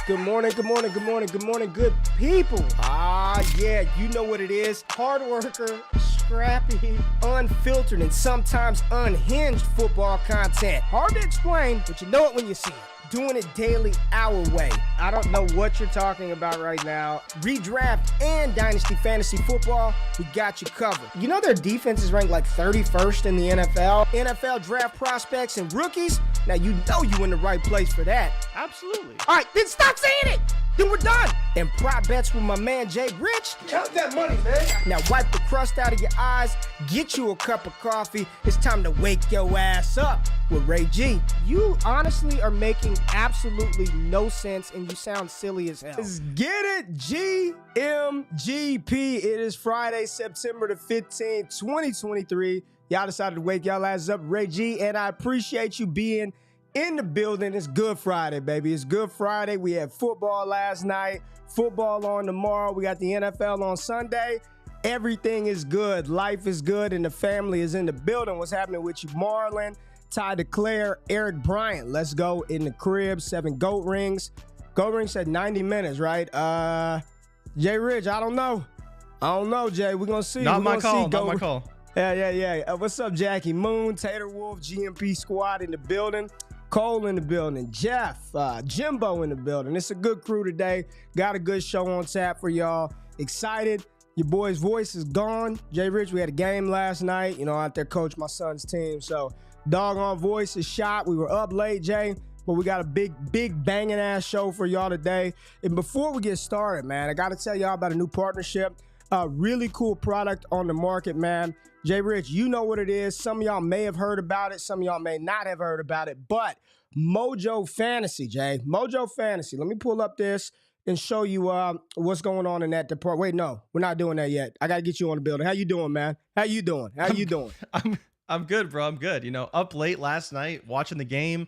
Good morning, good morning, good morning, good morning, good people. Yeah, you know what it is. Hard worker, scrappy, unfiltered, and sometimes unhinged football content. Hard to explain, but you know it when you see it. Doing it daily our way. I don't know what you're talking about right now. Redraft and Dynasty Fantasy Football, we got you covered. You know their defense is ranked like 31st in the NFL? NFL draft prospects and rookies? Now you know you in the right place for that. Absolutely. All right, then stop saying it. Then we're done. And prop bets with my man JRich. Count that money, man. Now wipe the crust out of your eyes. Get you a cup of coffee. It's time to wake your ass up with Ray G. You honestly are making absolutely no sense and you sound silly as hell. Let's get it, GMGP. It is Friday, September the 15th, 2023. Y'all decided to wake y'all asses up, Ray G, and I appreciate you being in the building. It's Good Friday, baby. It's Good Friday. We had football last night, football on tomorrow. We got the NFL on Sunday. Everything is good. Life is good, and the family is in the building. What's happening with you, Marlon, Ty DeClaire, Eric Bryant? Let's go in the crib. 7 GOAT rings. GOAT rings said 90 minutes, right? JRich, I don't know. Jay. We're going to see. Not my call. Yeah. What's up, Jackie Moon, Tater Wolf, GMP squad in the building. Cole in the building, Jeff, Jimbo in the building. It's a good crew today. Got a good show on tap for y'all. Excited. Your boy's voice is gone. JRich, we had a game last night. You know, out there coach my son's team. So, doggone voice is shot. We were up late, Jay, but we got a big banging ass show for y'all today. And before we get started, man, I got to tell y'all about a new partnership. A really cool product on the market, man. JRich, you know what it is. Some of y'all may have heard about it. Some of y'all may not have heard about it. But Mojo Fantasy, Jay. Mojo Fantasy. Let me pull up this and show you what's going on in that department. Wait, no. We're not doing that yet. I got to get you on the building. How you doing, man? How you doing? I'm good, bro. I'm good. You know, up late last night, watching the game,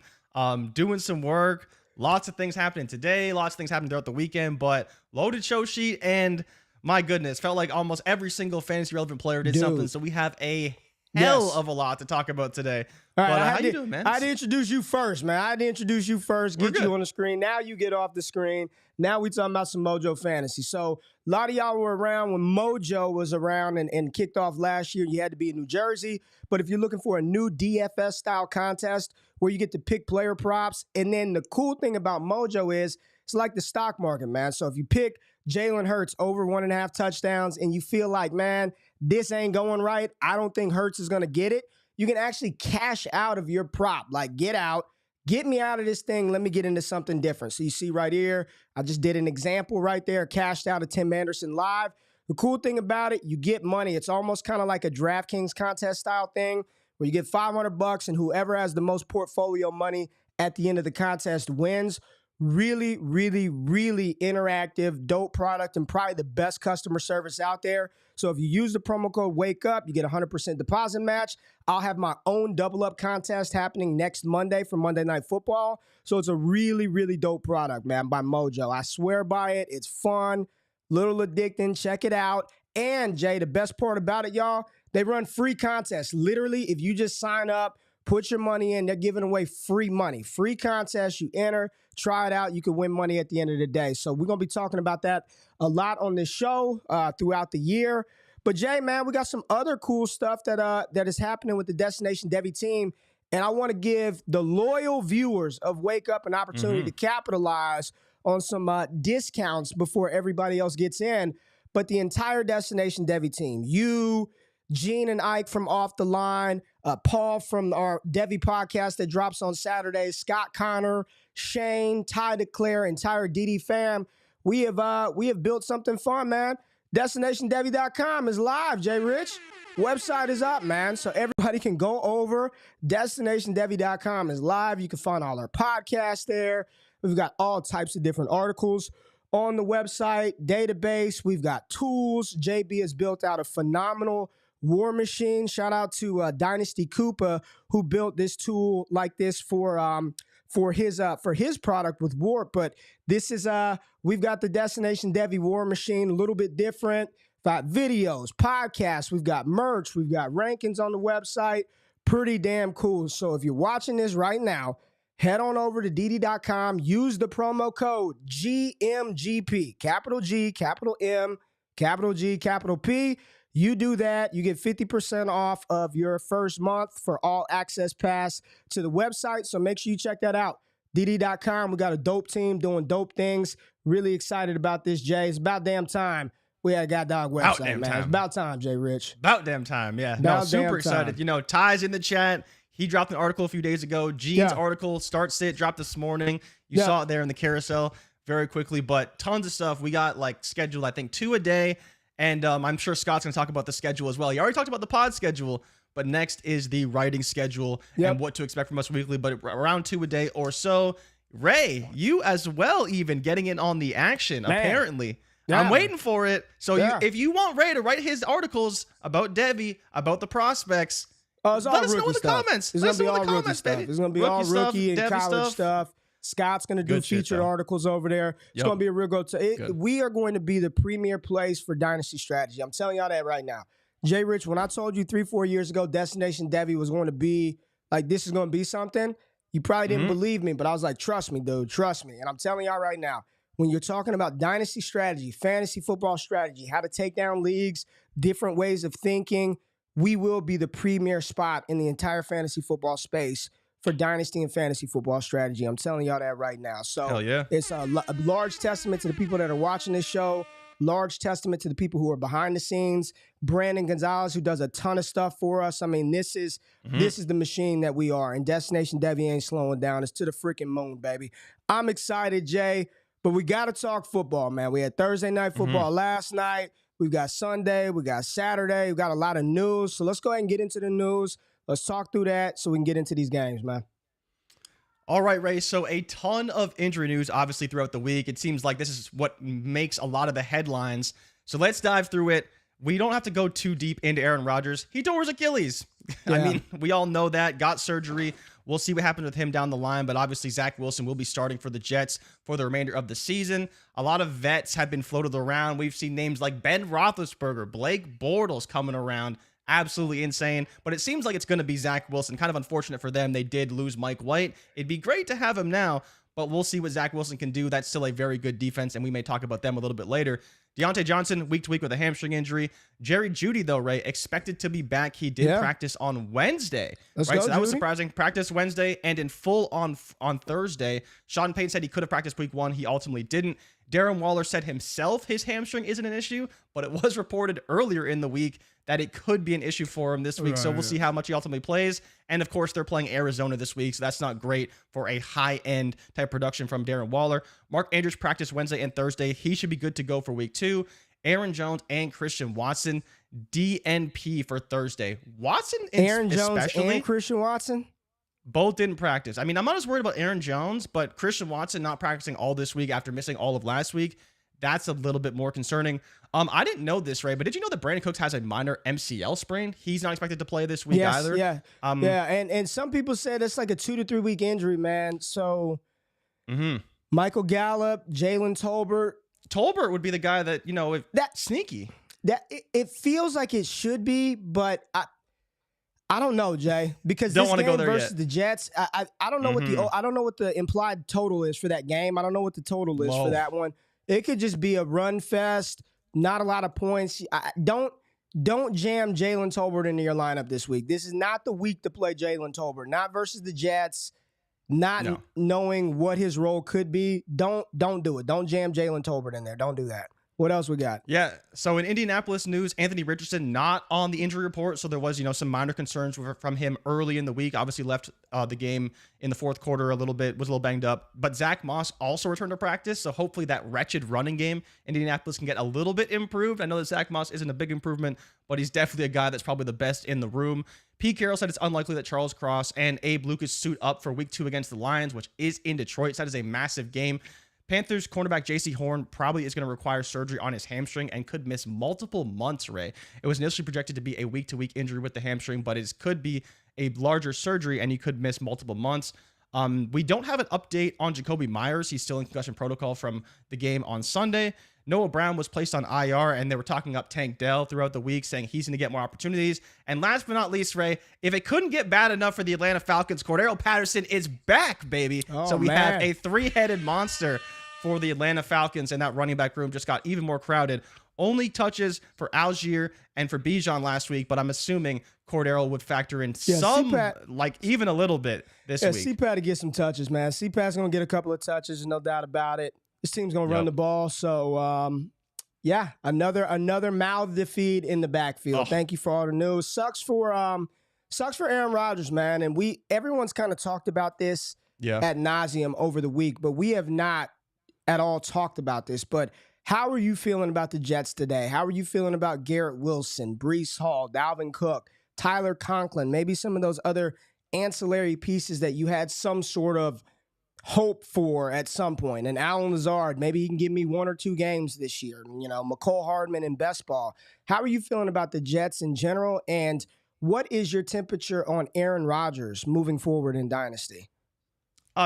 doing some work. Lots of things happening today. Lots of things happening throughout the weekend. But loaded show sheet and... my goodness, felt like almost every single fantasy relevant player did something. So we have a hell of a lot to talk about today. All right, but how you doing, man? I had to introduce you first, man. Get you on the screen. Now you get off the screen. Now we talking about some Mojo Fantasy. So a lot of y'all were around when Mojo was around and kicked off last year. You had to be in New Jersey. But if you're looking for a new DFS style contest where you get to pick player props, and then the cool thing about Mojo is it's like the stock market, man. So if you pick Jalen Hurts over 1.5 touchdowns and you feel like, man, this ain't going right, I don't think Hurts is going to get it, you can actually cash out of your prop. Like, get me out of this thing. Let me get into something different. So you see right here, I just did an example right there, cashed out of Tim Anderson live. The cool thing about it, you get money. It's almost kind of like a DraftKings contest style thing where you get $500 and whoever has the most portfolio money at the end of the contest wins. Really, really, really interactive, dope product, and probably the best customer service out there. So if you use the promo code WAKEUP, you get a 100% deposit match. I'll have my own double up contest happening next Monday for Monday Night Football. So it's a really, really dope product, man, by Mojo. I swear by it. It's fun, little addicting. Check it out. And, Jay, the best part about it, y'all, they run free contests. Literally, if you just sign up, put your money in, they're giving away free money. Free contest, you enter, try it out, you can win money at the end of the day. So we're going to be talking about that a lot on this show throughout the year. But Jay, man, we got some other cool stuff that is happening with the Destination Devy team. And I want to give the loyal viewers of Wake Up an opportunity to capitalize on some discounts before everybody else gets in. But the entire Destination Devy team, you, Gene and Ike from Off the Line, Paul from our Devy podcast that drops on Saturdays, Scott Connor, Shane, Ty DeClaire, entire DD fam. We have built something fun, man. DestinationDevy.com is live, JRich. Website is up, man. So everybody can go over. DestinationDevy.com is live. You can find all our podcasts there. We've got all types of different articles on the website, database. We've got tools. JB has built out a phenomenal war machine. Shout out to Dynasty Koopa, who built this tool like this for his product with Warp. But this is we've got the Destination Devy war machine, a little bit different. Got videos, podcasts, we've got merch, we've got rankings on the website. Pretty damn cool. So if you're watching this right now, head on over to DD.com. Use the promo code GMGP. Capital G, capital M, capital G, capital P. You do that, you get 50% off of your first month for all access pass to the website. So make sure you check that out. DD.com. We got a dope team doing dope things. Really excited about this, Jay. It's about damn time we had a goddamn website, man. It's about time, JRich. About damn time, yeah. About no, super damn excited. time. You know, Ty's in the chat. He dropped an article a few days ago. Gene's article, Start Sit, dropped this morning. You saw it there in the carousel very quickly, but tons of stuff. We got like scheduled, I think, 2 a day. And I'm sure Scott's going to talk about the schedule as well. He already talked about the pod schedule, but next is the writing schedule and what to expect from us weekly, but around 2 a day or so. Ray, you as well, even getting in on the action, apparently. Yeah. I'm waiting for it. So if you want Ray to write his articles about Devy, about the prospects, let us know in the comments. It's going to be all rookie stuff. It's going to be all rookie and college stuff. Scott's going to do featured articles over there. It's going to be a real we are going to be the premier place for dynasty strategy. I'm telling y'all that right now. JRich, when I told you 3-4 years ago Destination Devy was going to be, like, this is going to be something, you probably didn't believe me, but I was like, trust me, dude, trust me. And I'm telling y'all right now, when you're talking about dynasty strategy, fantasy football strategy, how to take down leagues, different ways of thinking, we will be the premier spot in the entire fantasy football space for dynasty and fantasy football strategy. I'm telling y'all that right now. So it's a large testament to the people that are watching this show, large testament to the people who are behind the scenes. Brandon Gonzalez, who does a ton of stuff for us. I mean, this is the machine that we are, and Destination Devy ain't slowing down. It's to the freaking moon, baby. I'm excited, Jay, but we got to talk football, man. We had Thursday night football last night. We've got Sunday. We got Saturday. We've got a lot of news. So let's go ahead and get into the news. Let's talk through that so we can get into these games, man. All right, Ray. So a ton of injury news, obviously, throughout the week. It seems like this is what makes a lot of the headlines. So let's dive through it. We don't have to go too deep into Aaron Rodgers. He tore his Achilles. I mean, we all know that. Got surgery. We'll see what happens with him down the line. But obviously, Zach Wilson will be starting for the Jets for the remainder of the season. A lot of vets have been floated around. We've seen names like Ben Roethlisberger, Blake Bortles coming around. Absolutely insane. But it seems like it's going to be Zach Wilson. Kind of unfortunate for them. They did lose Mike White. It'd be great to have him now, but we'll see what Zach Wilson can do. That's still a very good defense, and we may talk about them a little bit later. Deontay Johnson, week to week with a hamstring injury. Jerry Jeudy, though, Ray, expected to be back. He did practice on Wednesday. So that was surprising. Practice Wednesday and in full on Thursday. Sean Payton said he could have practiced week 1. He ultimately didn't. Darren Waller said himself his hamstring isn't an issue, but it was reported earlier in the week that it could be an issue for him this week. So we'll see how much he ultimately plays. And of course, they're playing Arizona this week, so that's not great for a high-end type production from Darren Waller. Mark Andrews practiced Wednesday and Thursday. He should be good to go for week 2. Aaron Jones and Christian Watson, DNP for Thursday. Aaron Jones and Christian Watson? Both didn't practice. I mean, I'm not as worried about Aaron Jones, but Christian Watson not practicing all this week after missing all of last week, that's a little bit more concerning. I didn't know this, Ray, but did you know that Brandon Cooks has a minor MCL sprain? He's not expected to play this week either. Yeah, and some people said it's like a 2 to 3 week injury, man. So Michael Gallup, Jalen Tolbert. Tolbert would be the guy that, if that's sneaky. It feels like it should be, but I don't know, Jay, because don't this want to game go there versus yet. the Jets, I don't know I don't know what the implied total is for that game. I don't know what the total is for that one. It could just be a run fest, not a lot of points. Don't jam Jalen Tolbert into your lineup this week. This is not the week to play Jalen Tolbert. Not versus the Jets. Not knowing what his role could be. Don't do it. Don't jam Jalen Tolbert in there. Don't do that. What else we got? Yeah, so in Indianapolis news, Anthony Richardson not on the injury report, so there was, some minor concerns from him early in the week. Obviously left the game in the fourth quarter a little bit, was a little banged up. But Zach Moss also returned to practice, so hopefully that wretched running game, Indianapolis can get a little bit improved. I know that Zach Moss isn't a big improvement, but he's definitely a guy that's probably the best in the room. Pete Carroll said it's unlikely that Charles Cross and Abe Lucas suit up for week 2 against the Lions, which is in Detroit. So that is a massive game. Panthers cornerback J.C. Horn probably is going to require surgery on his hamstring and could miss multiple months, Ray. It was initially projected to be a week-to-week injury with the hamstring, but it could be a larger surgery, and he could miss multiple months. We don't have an update on Jacoby Myers. He's still in concussion protocol from the game on Sunday. Noah Brown was placed on IR, and they were talking up Tank Dell throughout the week, saying he's going to get more opportunities. And last but not least, Ray, if it couldn't get bad enough for the Atlanta Falcons, Cordero Patterson is back, baby. So we have a three-headed monster for the Atlanta Falcons, and that running back room just got even more crowded. Only touches for Algier and for Bijan last week, but I'm assuming Cordero would factor in some, like even a little bit this week. CPAT to get some touches, man. CPAT's going to get a couple of touches, no doubt about it. This team's going to run the ball. So, yeah, another mouth to feed in the backfield. Thank you for all the news. Sucks for Aaron Rodgers, man. And everyone's kind of talked about this ad nauseum over the week, but we have not at all talked about this. But how are you feeling about the Jets today? How are you feeling about Garrett Wilson, Breece Hall, Dalvin Cook, Tyler Conklin, maybe some of those other ancillary pieces that you had some sort of hope for at some point? And Allen Lazard, maybe he can give me 1 or 2 games this year. You know, McCole Hardman and best ball. How are you feeling about the Jets in general? And what is your temperature on Aaron Rodgers moving forward in Dynasty?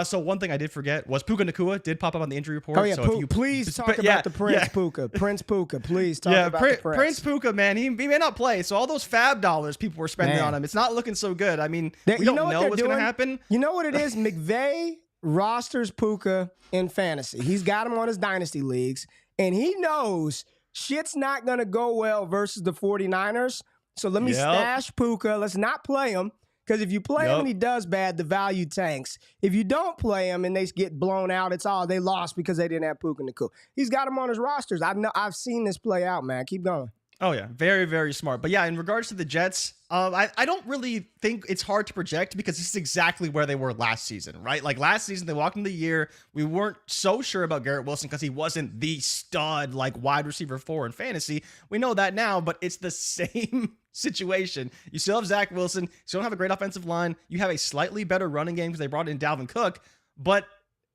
So one thing I did forget was Puka Nacua did pop up on the injury report. Oh, yeah, so please talk about the Prince Puka. Prince Puka, please talk about the Prince. Prince Puka, man, he may not play. So all those fab dollars people were spending on him, it's not looking so good. I mean, we don't know what's going to happen. You know what it is? McVay rosters Puka in fantasy. He's got him on his Dynasty leagues, and he knows shit's not going to go well versus the 49ers. So let me stash Puka. Let's not play him. Because if you play him and he does bad, the value tanks. If you don't play him and they get blown out, it's all they lost because they didn't have Puka Nacua. He's got him on his rosters. I've seen this play out, man. Keep going. Oh, yeah. Very, very smart. But, yeah, in regards to the Jets, I don't really think it's hard to project because this is exactly where they were last season, right? Like, last season, they walked into the year. We weren't so sure about Garrett Wilson because he wasn't the stud, like, wide receiver 4 in fantasy. We know that now, but it's the same situation. You still have Zach Wilson. You still don't have a great offensive line. You have a slightly better running game because they brought in Dalvin Cook. But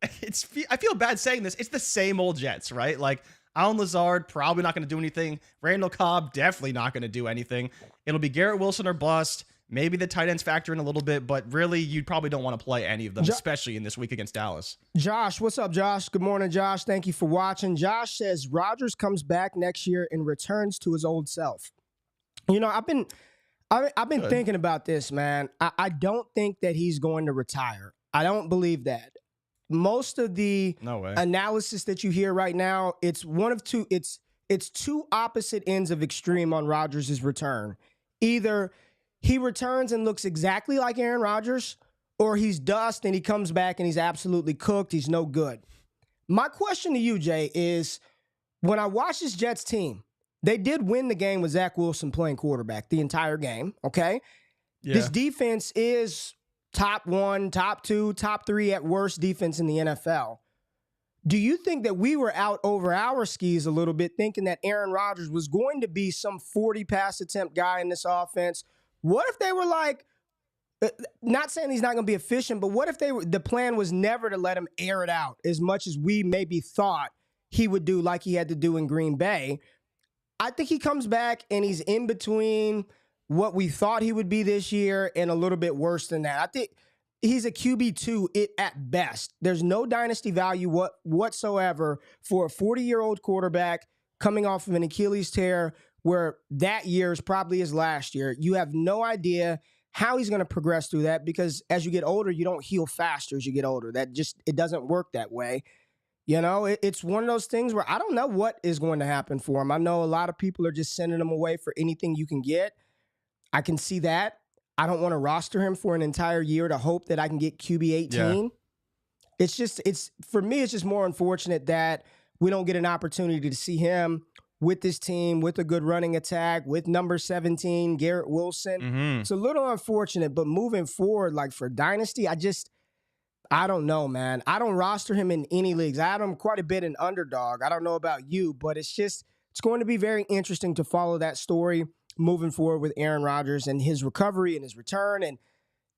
I feel bad saying this. It's the same old Jets, right? Like, Allen Lazard, probably not going to do anything. Randall Cobb, definitely not going to do anything. It'll be Garrett Wilson or bust. Maybe the tight ends factor in a little bit, but really, you probably don't want to play any of them, especially in this week against Dallas. Josh, what's up, Josh? Good morning, Josh. Thank you for watching. Josh says Rodgers comes back next year and returns to his old self. You know, I've been thinking about this, man. I don't think that he's going to retire. I don't believe that. Most of the analysis that you hear right now, it's one of two. It's two opposite ends of extreme on Rodgers' return. Either he returns and looks exactly like Aaron Rodgers, or he's dust and he comes back and he's absolutely cooked. He's no good. My question to you, Jay, is when I watch this Jets team, they did win the game with Zach Wilson playing quarterback the entire game, okay? Yeah. This defense is top 1, top 2, top 3 at worst defense in the NFL. Do you think that we were out over our skis a little bit thinking that Aaron Rodgers was going to be some 40 pass attempt guy in this offense? What if they were like, not saying he's not going to be efficient, but what if the plan was never to let him air it out as much as we maybe thought he would do like he had to do in Green Bay? I think he comes back and he's in between what we thought he would be this year and a little bit worse than that. I think he's a QB2 at best. There's no dynasty value whatsoever for a 40-year-old quarterback coming off of an Achilles tear where that year is probably his last year. You have no idea how he's going to progress through that because as you get older, you don't heal faster as you get older. It doesn't work that way. You know, it's one of those things where I don't know what is going to happen for him. I know a lot of people are just sending him away for anything you can get. I can see that. I don't want to roster him for an entire year to hope that I can get QB 18. Yeah. For me, it's just more unfortunate that we don't get an opportunity to see him with this team, with a good running attack, with number 17, Garrett Wilson. Mm-hmm. It's a little unfortunate, but moving forward, like for Dynasty, I don't know, man. I don't roster him in any leagues. I had him quite a bit in Underdog. I don't know about you, but it's going to be very interesting to follow that story moving forward with Aaron Rodgers and his recovery and his return. And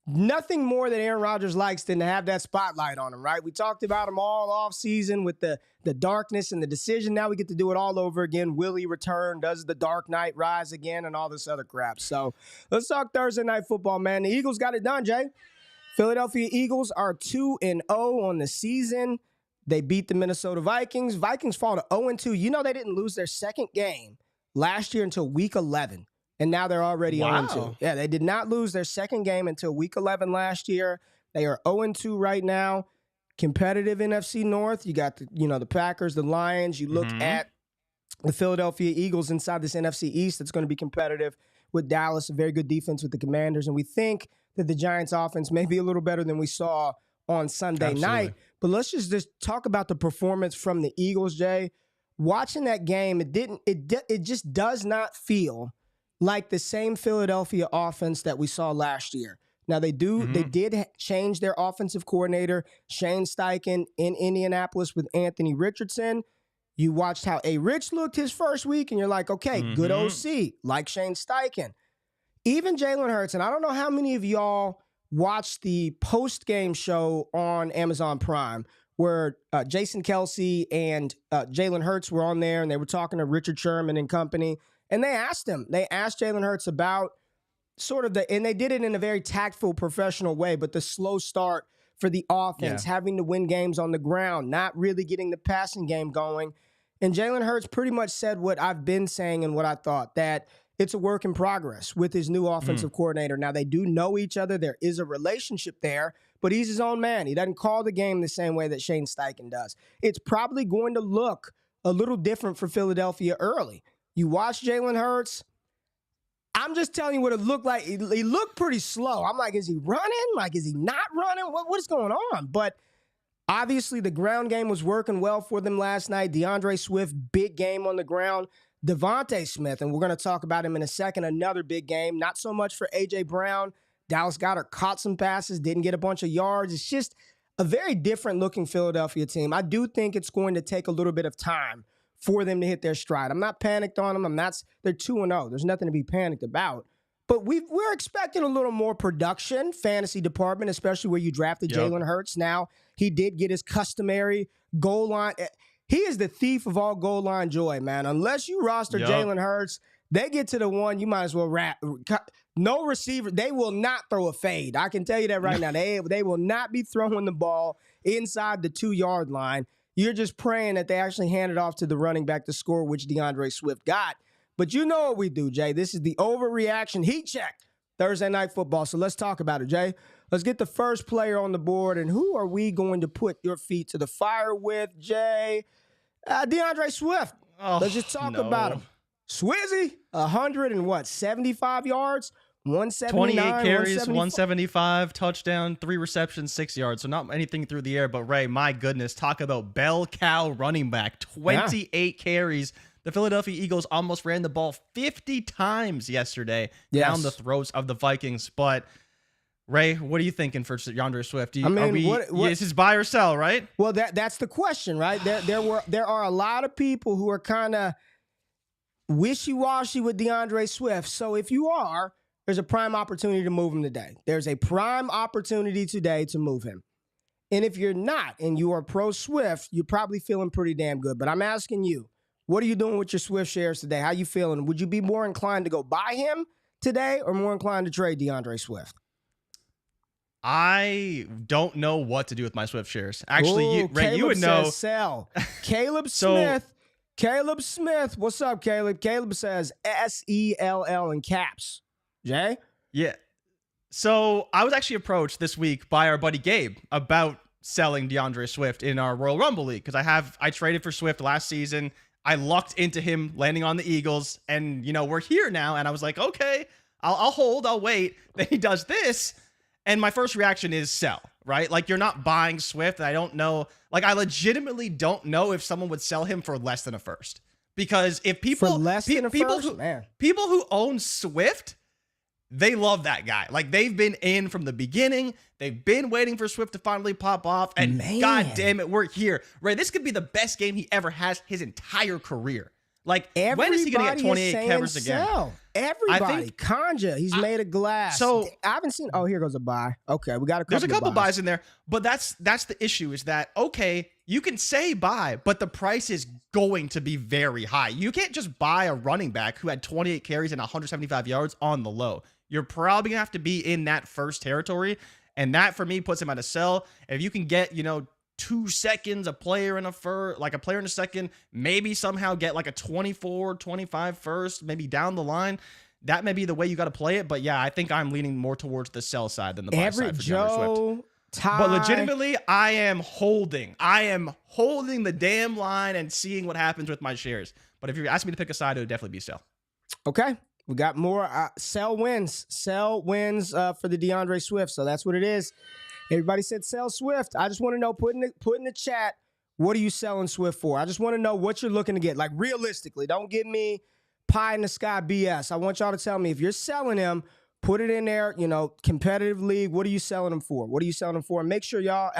nothing more that Aaron Rodgers likes than to have that spotlight on him, right? We talked about him all off season with the darkness and the decision. Now we get to do it all over again. Will he return? Does the Dark Knight rise again? And all this other crap. So let's talk Thursday Night Football, man. The Eagles got it done, Jay. Philadelphia Eagles are 2-0 on the season. They beat the Minnesota Vikings. Vikings fall to 0-2. You know they didn't lose their second game last year until week 11, and now they're already 0-2. Yeah, they did not lose their second game until week 11 last year. They are 0-2 right now. Competitive NFC North. You got the Packers, the Lions. You look at the Philadelphia Eagles inside this NFC East. That's going to be competitive with Dallas, a very good defense with the Commanders, and we think that the Giants' offense may be a little better than we saw on Sunday night. But let's just talk about the performance from the Eagles, Jay. Watching that game, it just does not feel like the same Philadelphia offense that we saw last year. Now they did change their offensive coordinator, Shane Steichen, in Indianapolis with Anthony Richardson. You watched how JRich looked his first week, and you're like, okay, good OC, like Shane Steichen. Even Jalen Hurts, and I don't know how many of y'all watched the post-game show on Amazon Prime where Jason Kelsey and Jalen Hurts were on there, and they were talking to Richard Sherman and company, and they asked Jalen Hurts about and they did it in a very tactful, professional way, but the slow start for the offense, having to win games on the ground, not really getting the passing game going. And Jalen Hurts pretty much said what I've been saying and what I thought, that it's a work in progress with his new offensive coordinator. Now, they do know each other. There is a relationship there, but he's his own man. He doesn't call the game the same way that Shane Steichen does. It's probably going to look a little different for Philadelphia early. You watch Jalen Hurts. I'm just telling you what it looked like. He looked pretty slow. I'm like, is he running? Like, is he not running? What is going on? But obviously, the ground game was working well for them last night. DeAndre Swift, big game on the ground. Devontae Smith, and we're going to talk about him in a second, another big game. Not so much for A.J. Brown. Dallas Goedert caught some passes, didn't get a bunch of yards. It's just a very different-looking Philadelphia team. I do think it's going to take a little bit of time for them to hit their stride. I'm not panicked on them. They're 2-0. There's nothing to be panicked about. But we're expecting a little more production, fantasy department, especially where you drafted Jalen Hurts. Now, he did get his customary goal line. He is the thief of all goal line joy, man. Unless you roster Jalen Hurts, they get to the one, you might as well no receiver. They will not throw a fade. I can tell you that right now. They will not be throwing the ball inside the 2-yard line. You're just praying that they actually hand it off to the running back to score, which DeAndre Swift got. But you know what we do, Jay. This is the overreaction heat check Thursday Night Football. So let's talk about it, Jay. Let's get the first player on the board. And who are we going to put your feet to the fire with, Jay? DeAndre Swift. Let's just talk about him. Swizzy, 75 yards, 179, 28 carries, 175, touchdown, 3 receptions, 6 yards. So not anything through the air, but Ray, my goodness, talk about bell cow running back, 28 carries. The Philadelphia Eagles almost ran the ball 50 times yesterday down the throats of the Vikings. But Ray, what are you thinking for DeAndre Swift? Is his buy or sell, right? Well, that's the question, right? There are a lot of people who are kind of wishy-washy with DeAndre Swift. So if you are, there's a prime opportunity to move him today. There's a prime opportunity today to move him. And if you're not and you are pro-Swift, you're probably feeling pretty damn good. But I'm asking you, what are you doing with your Swift shares today? How you feeling? Would you be more inclined to go buy him today or more inclined to trade DeAndre Swift? I don't know what to do with my Swift shares. Actually, Ray, you would know. Sell. Caleb Smith. Caleb Smith. What's up, Caleb? Caleb says SELL in caps. Jay? Yeah. So I was actually approached this week by our buddy Gabe about selling DeAndre Swift in our Royal Rumble League because I traded for Swift last season. I lucked into him landing on the Eagles, and we're here now. And I was like, okay, I'll hold, I'll wait. Then he does this. And my first reaction is sell, right? Like, you're not buying Swift. And I don't know. Like, I legitimately don't know if someone would sell him for less than a first. Because if people, people who own Swift, they love that guy. Like, they've been in from the beginning. They've been waiting for Swift to finally pop off. And God damn it, we're here. Right? This could be the best game he ever has his entire career. Like, when is he going to get 28 covers again? Everybody. Kanja, he's made of glass. So I haven't seen. Oh, here goes a buy. Okay, we got a couple. There's a couple buys in there, but that's the issue. Is that okay? You can say buy, but the price is going to be very high. You can't just buy a running back who had 28 carries and 175 yards on the low. You're probably gonna have to be in that first territory, and that for me puts him at a sell. If you can get 2 seconds, a player in a second, maybe somehow get like a 24, 25 first, maybe down the line. That may be the way you got to play it. But yeah, I think I'm leaning more towards the sell side than the buy side for DeAndre Swift. But legitimately, I am holding the damn line and seeing what happens with my shares. But if you're asking me to pick a side, it would definitely be sell. Okay. We got more sell wins. Sell wins for the DeAndre Swift. So that's what it is. Everybody said sell Swift. I just want to know, put in the chat, what are you selling Swift for? I just want to know what you're looking to get. Like, realistically, don't give me pie in the sky BS. I want y'all to tell me if you're selling him, put it in there, competitive league. What are you selling them for? What are you selling them for? And make sure y'all,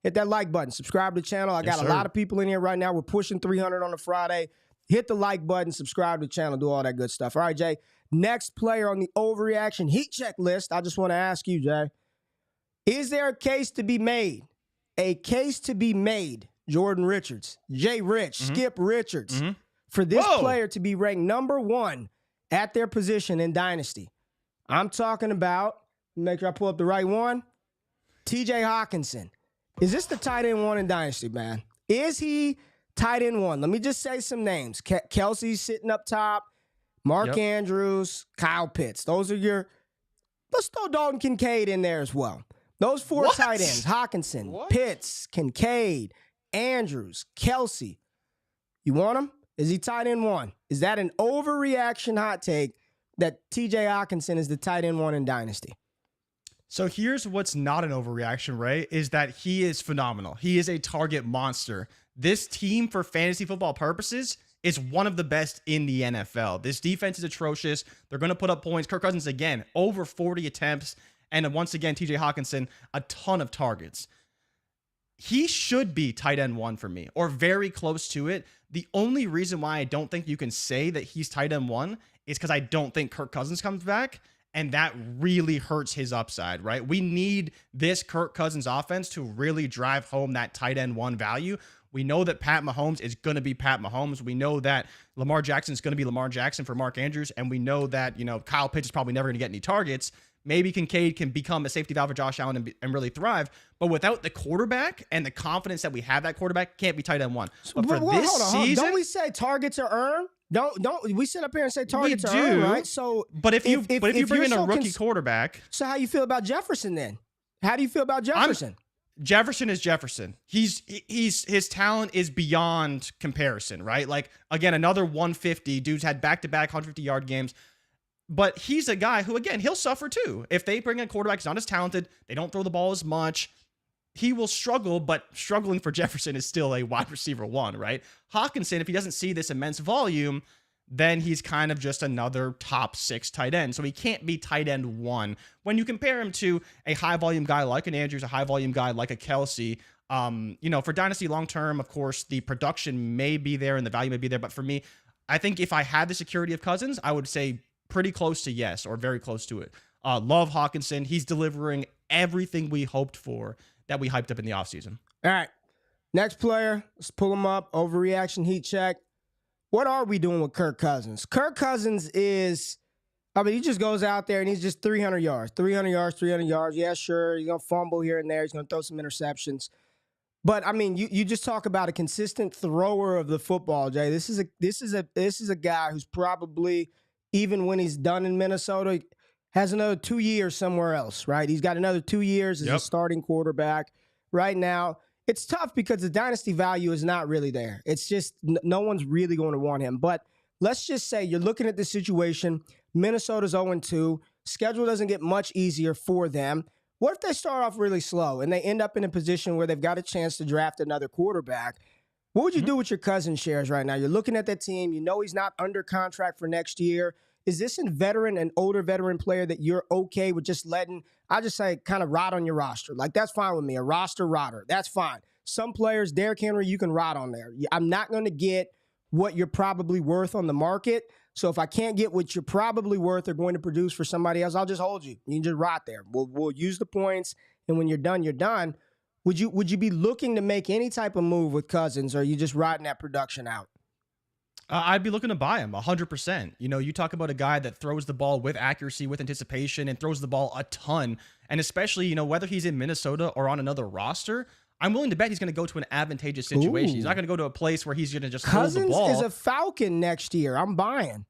hit that like button. Subscribe to the channel. I got a lot of people in here right now. We're pushing 300 on a Friday. Hit the like button, subscribe to the channel, do all that good stuff. All right, Jay. Next player on the overreaction heat check list, I just want to ask you, Jay, is there a case to be made? A case to be made, Jordan Richards, JRich, Skip Richards, for this player to be ranked number 1 at their position in Dynasty? I'm talking about, make sure I pull up the right one, TJ Hawkinson. Is this the tight end 1 in Dynasty, man? Is he tight end 1? Let me just say some names. Kelsey's sitting up top. Mark Andrews, Kyle Pitts. Those are your, let's throw Dalton Kincaid in there as well. Those 4 tight ends, Hawkinson, Pitts, Kincaid, Andrews, Kelsey. You want him? Is he tight end 1? Is that an overreaction hot take that TJ Hawkinson is the tight end 1 in Dynasty? So here's what's not an overreaction, Ray, is that he is phenomenal. He is a target monster. This team, for fantasy football purposes, is one of the best in the NFL. This defense is atrocious. They're going to put up points. Kirk Cousins, again, over 40 attempts. And once again, TJ Hawkinson, a ton of targets. He should be tight end 1 for me, or very close to it. The only reason why I don't think you can say that he's tight end 1 is because I don't think Kirk Cousins comes back. And that really hurts his upside, right? We need this Kirk Cousins offense to really drive home that tight end 1 value. We know that Pat Mahomes is going to be Pat Mahomes. We know that Lamar Jackson is going to be Lamar Jackson for Mark Andrews. And we know that, Kyle Pitts is probably never going to get any targets. Maybe Kincaid can become a safety valve for Josh Allen and really thrive. But without the quarterback and the confidence that we have that quarterback, can't be tight end 1. But for this season, don't we say targets are earned? Don't we sit up here and say targets are earned, right? So, but if you bring in a rookie quarterback, so how you feel about Jefferson then? How do you feel about Jefferson? Jefferson is Jefferson. His talent is beyond comparison, right? Like, again, another 150. Dude's had back-to-back 150-yard games. But he's a guy who, again, he'll suffer too. If they bring in a quarterback who's not as talented, they don't throw the ball as much, he will struggle, but struggling for Jefferson is still a wide receiver 1, right? Hawkinson, if he doesn't see this immense volume, then he's kind of just another top 6 tight end. So he can't be tight end 1. When you compare him to a high volume guy like an Andrews, a high volume guy like a Kelsey, for Dynasty long-term, of course, the production may be there and the value may be there. But for me, I think if I had the security of Cousins, I would say pretty close to yes, or very close to it. Love Hawkinson. He's delivering everything we hoped for that we hyped up in the offseason. All right. Next player, let's pull him up. Overreaction heat check. What are we doing with Kirk Cousins? Kirk Cousins is, he just goes out there and he's just 300 yards. 300 yards. Yeah, sure. He's going to fumble here and there. He's going to throw some interceptions. But, you just talk about a consistent thrower of the football, Jay. This is a guy who's probably, even when he's done in Minnesota, has another 2 years somewhere else, right? He's got another 2 years as a starting quarterback. Right now, it's tough because the dynasty value is not really there. It's just no one's really going to want him. But let's just say you're looking at the situation. Minnesota's 0-2. Schedule doesn't get much easier for them. What if they start off really slow and they end up in a position where they've got a chance to draft another quarterback? What would you do with your Cousins shares right now? You're looking at that team. You know he's not under contract for next year. Is this an older veteran player that you're okay with just letting, I just say, kind of rot on your roster? Like, that's fine with me. A roster rotter. That's fine. Some players, Derrick Henry, you can rot on there. I'm not going to get what you're probably worth on the market. So if I can't get what you're probably worth or going to produce for somebody else, I'll just hold you. You can just rot there. We'll use the points, and when you're done, you're done. Would you be looking to make any type of move with Cousins, or are you just riding that production out? I'd be looking to buy him 100%. You talk about a guy that throws the ball with accuracy, with anticipation, and throws the ball a ton. And especially, whether he's in Minnesota or on another roster, I'm willing to bet he's going to go to an advantageous situation. He's not going to go to a place where he's going to just hold the ball. Cousins is a Falcon next year. I'm buying.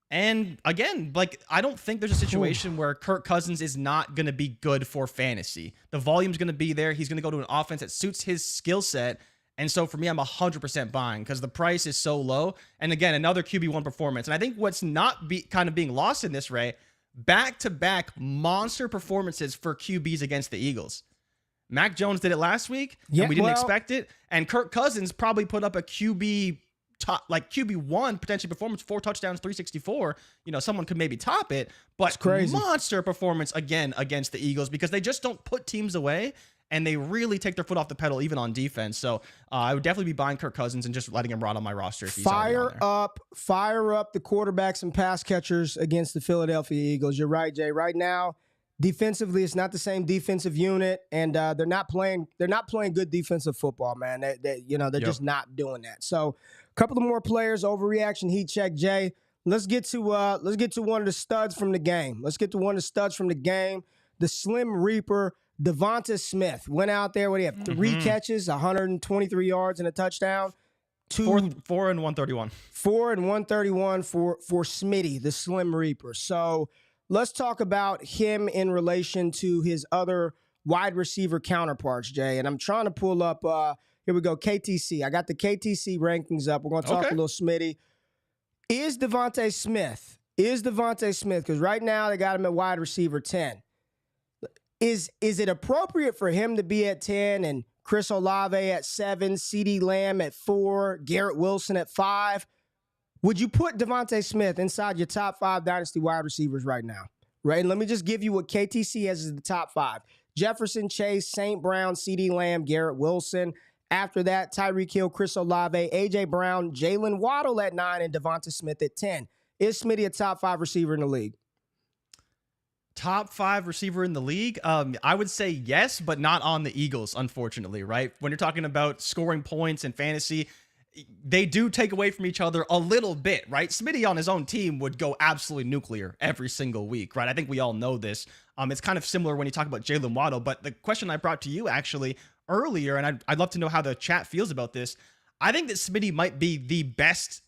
And again, like, I don't think there's a situation where Kirk Cousins is not going to be good for fantasy. The volume's going to be there. He's going to go to an offense that suits his skill set. And so for me, I'm 100% buying because the price is so low. And again, another QB1 performance. And I think what's not kind of being lost in this, Ray, back-to-back monster performances for QBs against the Eagles. Mac Jones did it last week, and we didn't expect it. And Kirk Cousins probably put up a QB1 potentially performance, 4 touchdowns, 364. You know, someone could maybe top it, but monster performance again against the Eagles because they just don't put teams away and they really take their foot off the pedal even on defense. So I would definitely be buying Kirk Cousins and just letting him rot on my roster. If he's fire up the quarterbacks and pass catchers against the Philadelphia Eagles. You're right, Jay. Right now, defensively, it's not the same defensive unit, and they're not playing good defensive football, man. They're just not doing that. So, a couple of more players, overreaction, heat check, Jay. Let's get to one of the studs from the game. The Slim Reaper, Devonta Smith went out there. What do you have? 3 catches, 123 yards and a touchdown. 4 and 131. 4 and 131 for Smitty, the Slim Reaper. So let's talk about him in relation to his other wide receiver counterparts, Jay. And I'm trying to pull up, here we go, KTC. I got the KTC rankings up. We're going to talk a little Smitty. Is Devonta Smith, because right now they got him at wide receiver 10. Is it appropriate for him to be at 10 and Chris Olave at 7, CeeDee Lamb at 4, Garrett Wilson at 5? Would you put Devonta Smith inside your top 5 dynasty wide receivers right now? Right? And let me just give you what KTC has as the top 5. Jefferson, Chase, St. Brown, CeeDee Lamb, Garrett Wilson. After that, Tyreek Hill, Chris Olave, A.J. Brown, Jalen Waddle at 9, and Devonta Smith at 10. Is Smitty a top 5 receiver in the league? Top 5 receiver in the league? I would say yes, but not on the Eagles, unfortunately, right? When you're talking about scoring points and fantasy, they do take away from each other a little bit, right? Smitty on his own team would go absolutely nuclear every single week, right? I think we all know this. It's kind of similar when you talk about Jalen Waddle, but the question I brought to you actually earlier, and I'd love to know how the chat feels about this. I think that Smitty might be the best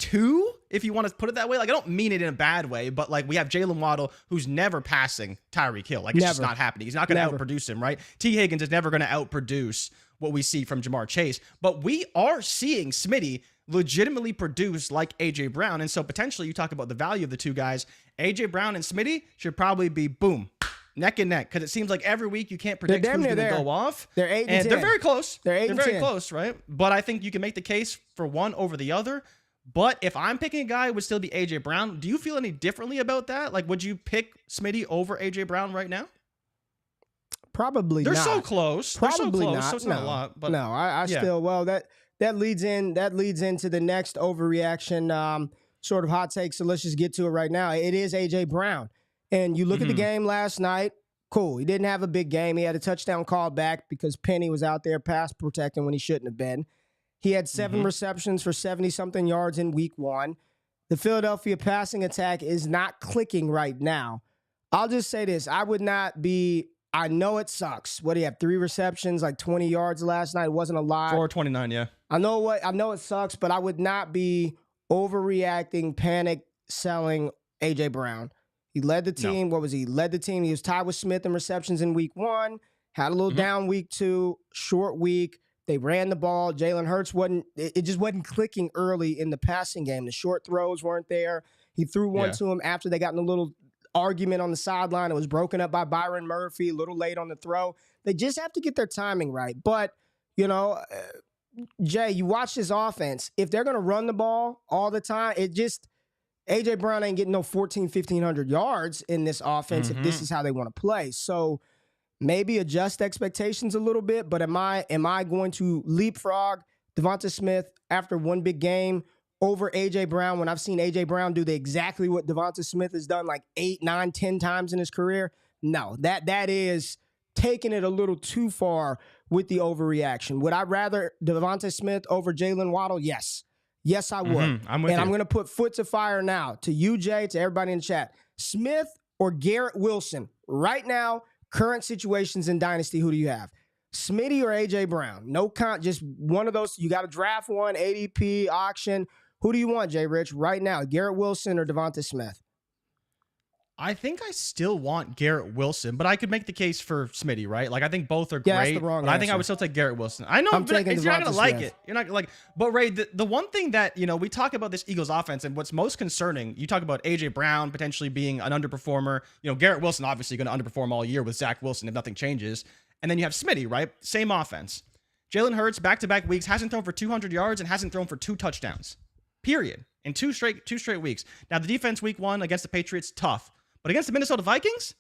2, if you want to put it that way. Like, I don't mean it in a bad way, but like, we have Jalen Waddle, who's never passing Tyreek Hill. Like, it's just not happening. He's not going to outproduce him, right? T. Higgins is never going to outproduce what we see from Jamar Chase, but we are seeing Smitty legitimately produce like A.J. Brown. And so potentially you talk about the value of the two guys. A.J. Brown and Smitty should probably be boom, neck and neck, because it seems like every week you can't predict who's going to go off. They're 8 and 10. They're very close. They're very close, right? But I think you can make the case for one over the other. But if I'm picking a guy, it would still be A.J. Brown. Do you feel any differently about that? Like, would you pick Smitty over A.J. Brown right now? Probably not. They're so close. Probably not. not. So it's not a lot. But no, I still, well, that leads into the next overreaction sort of hot take. So let's just get to it right now. It is A.J. Brown. And you look at the game last night, cool. He didn't have a big game. He had a touchdown called back because Penny was out there pass protecting when he shouldn't have been. He had 7 receptions for 70-something yards in week 1. The Philadelphia passing attack is not clicking right now. I'll just say this. I know it sucks. What do you have? 3 receptions, like 20 yards last night. It wasn't a lot. 429, yeah. I know it sucks, but I would not be overreacting, panic selling A.J. Brown. He led the team. No. What was he? Led the team. He was tied with Smith in receptions in week 1. Had a little down week 2, short week. They ran the ball. Jalen Hurts it just wasn't clicking early in the passing game. The short throws weren't there. He threw one to him after they got in a little argument on the sideline. It was broken up by Byron Murphy, a little late on the throw. They just have to get their timing right. But, Jay, you watch this offense. If they're going to run the ball all the time, A.J. Brown ain't getting no 1,500 yards in this offense if this is how they want to play. So maybe adjust expectations a little bit, but am I going to leapfrog Devonta Smith after one big game over A.J. Brown when I've seen A.J. Brown do exactly what Devonta Smith has done like 8, 9, 10 times in his career? No, that is taking it a little too far with the overreaction. Would I rather Devonta Smith over Jalen Waddle? Yes. Yes, I would. I'm with you. I'm going to put foot to fire now to you, Jay, to everybody in the chat. Smith or Garrett Wilson right now, current situations in Dynasty, who do you have? Smitty or A.J. Brown. No just one of those. You got to draft one, ADP, auction. Who do you want, JRich, right now? Garrett Wilson or Devonta Smith? I think I still want Garrett Wilson, but I could make the case for Smitty, right? Like, I think both are Yeah, great. that's the wrong but I think I answer. would still take Garrett Wilson. I know, I'm but taking you're not Devonta gonna like Smith. it. You're not like. But Ray, the one thing that we talk about this Eagles offense, and what's most concerning, you talk about AJ Brown potentially being an underperformer. Garrett Wilson obviously going to underperform all year with Zach Wilson if nothing changes, and then you have Smitty, right? Same offense. Jalen Hurts back-to-back weeks hasn't thrown for 200 yards and hasn't thrown for 2 touchdowns. Period. In two straight weeks. Now the defense week 1 against the Patriots, tough. But against the Minnesota Vikings,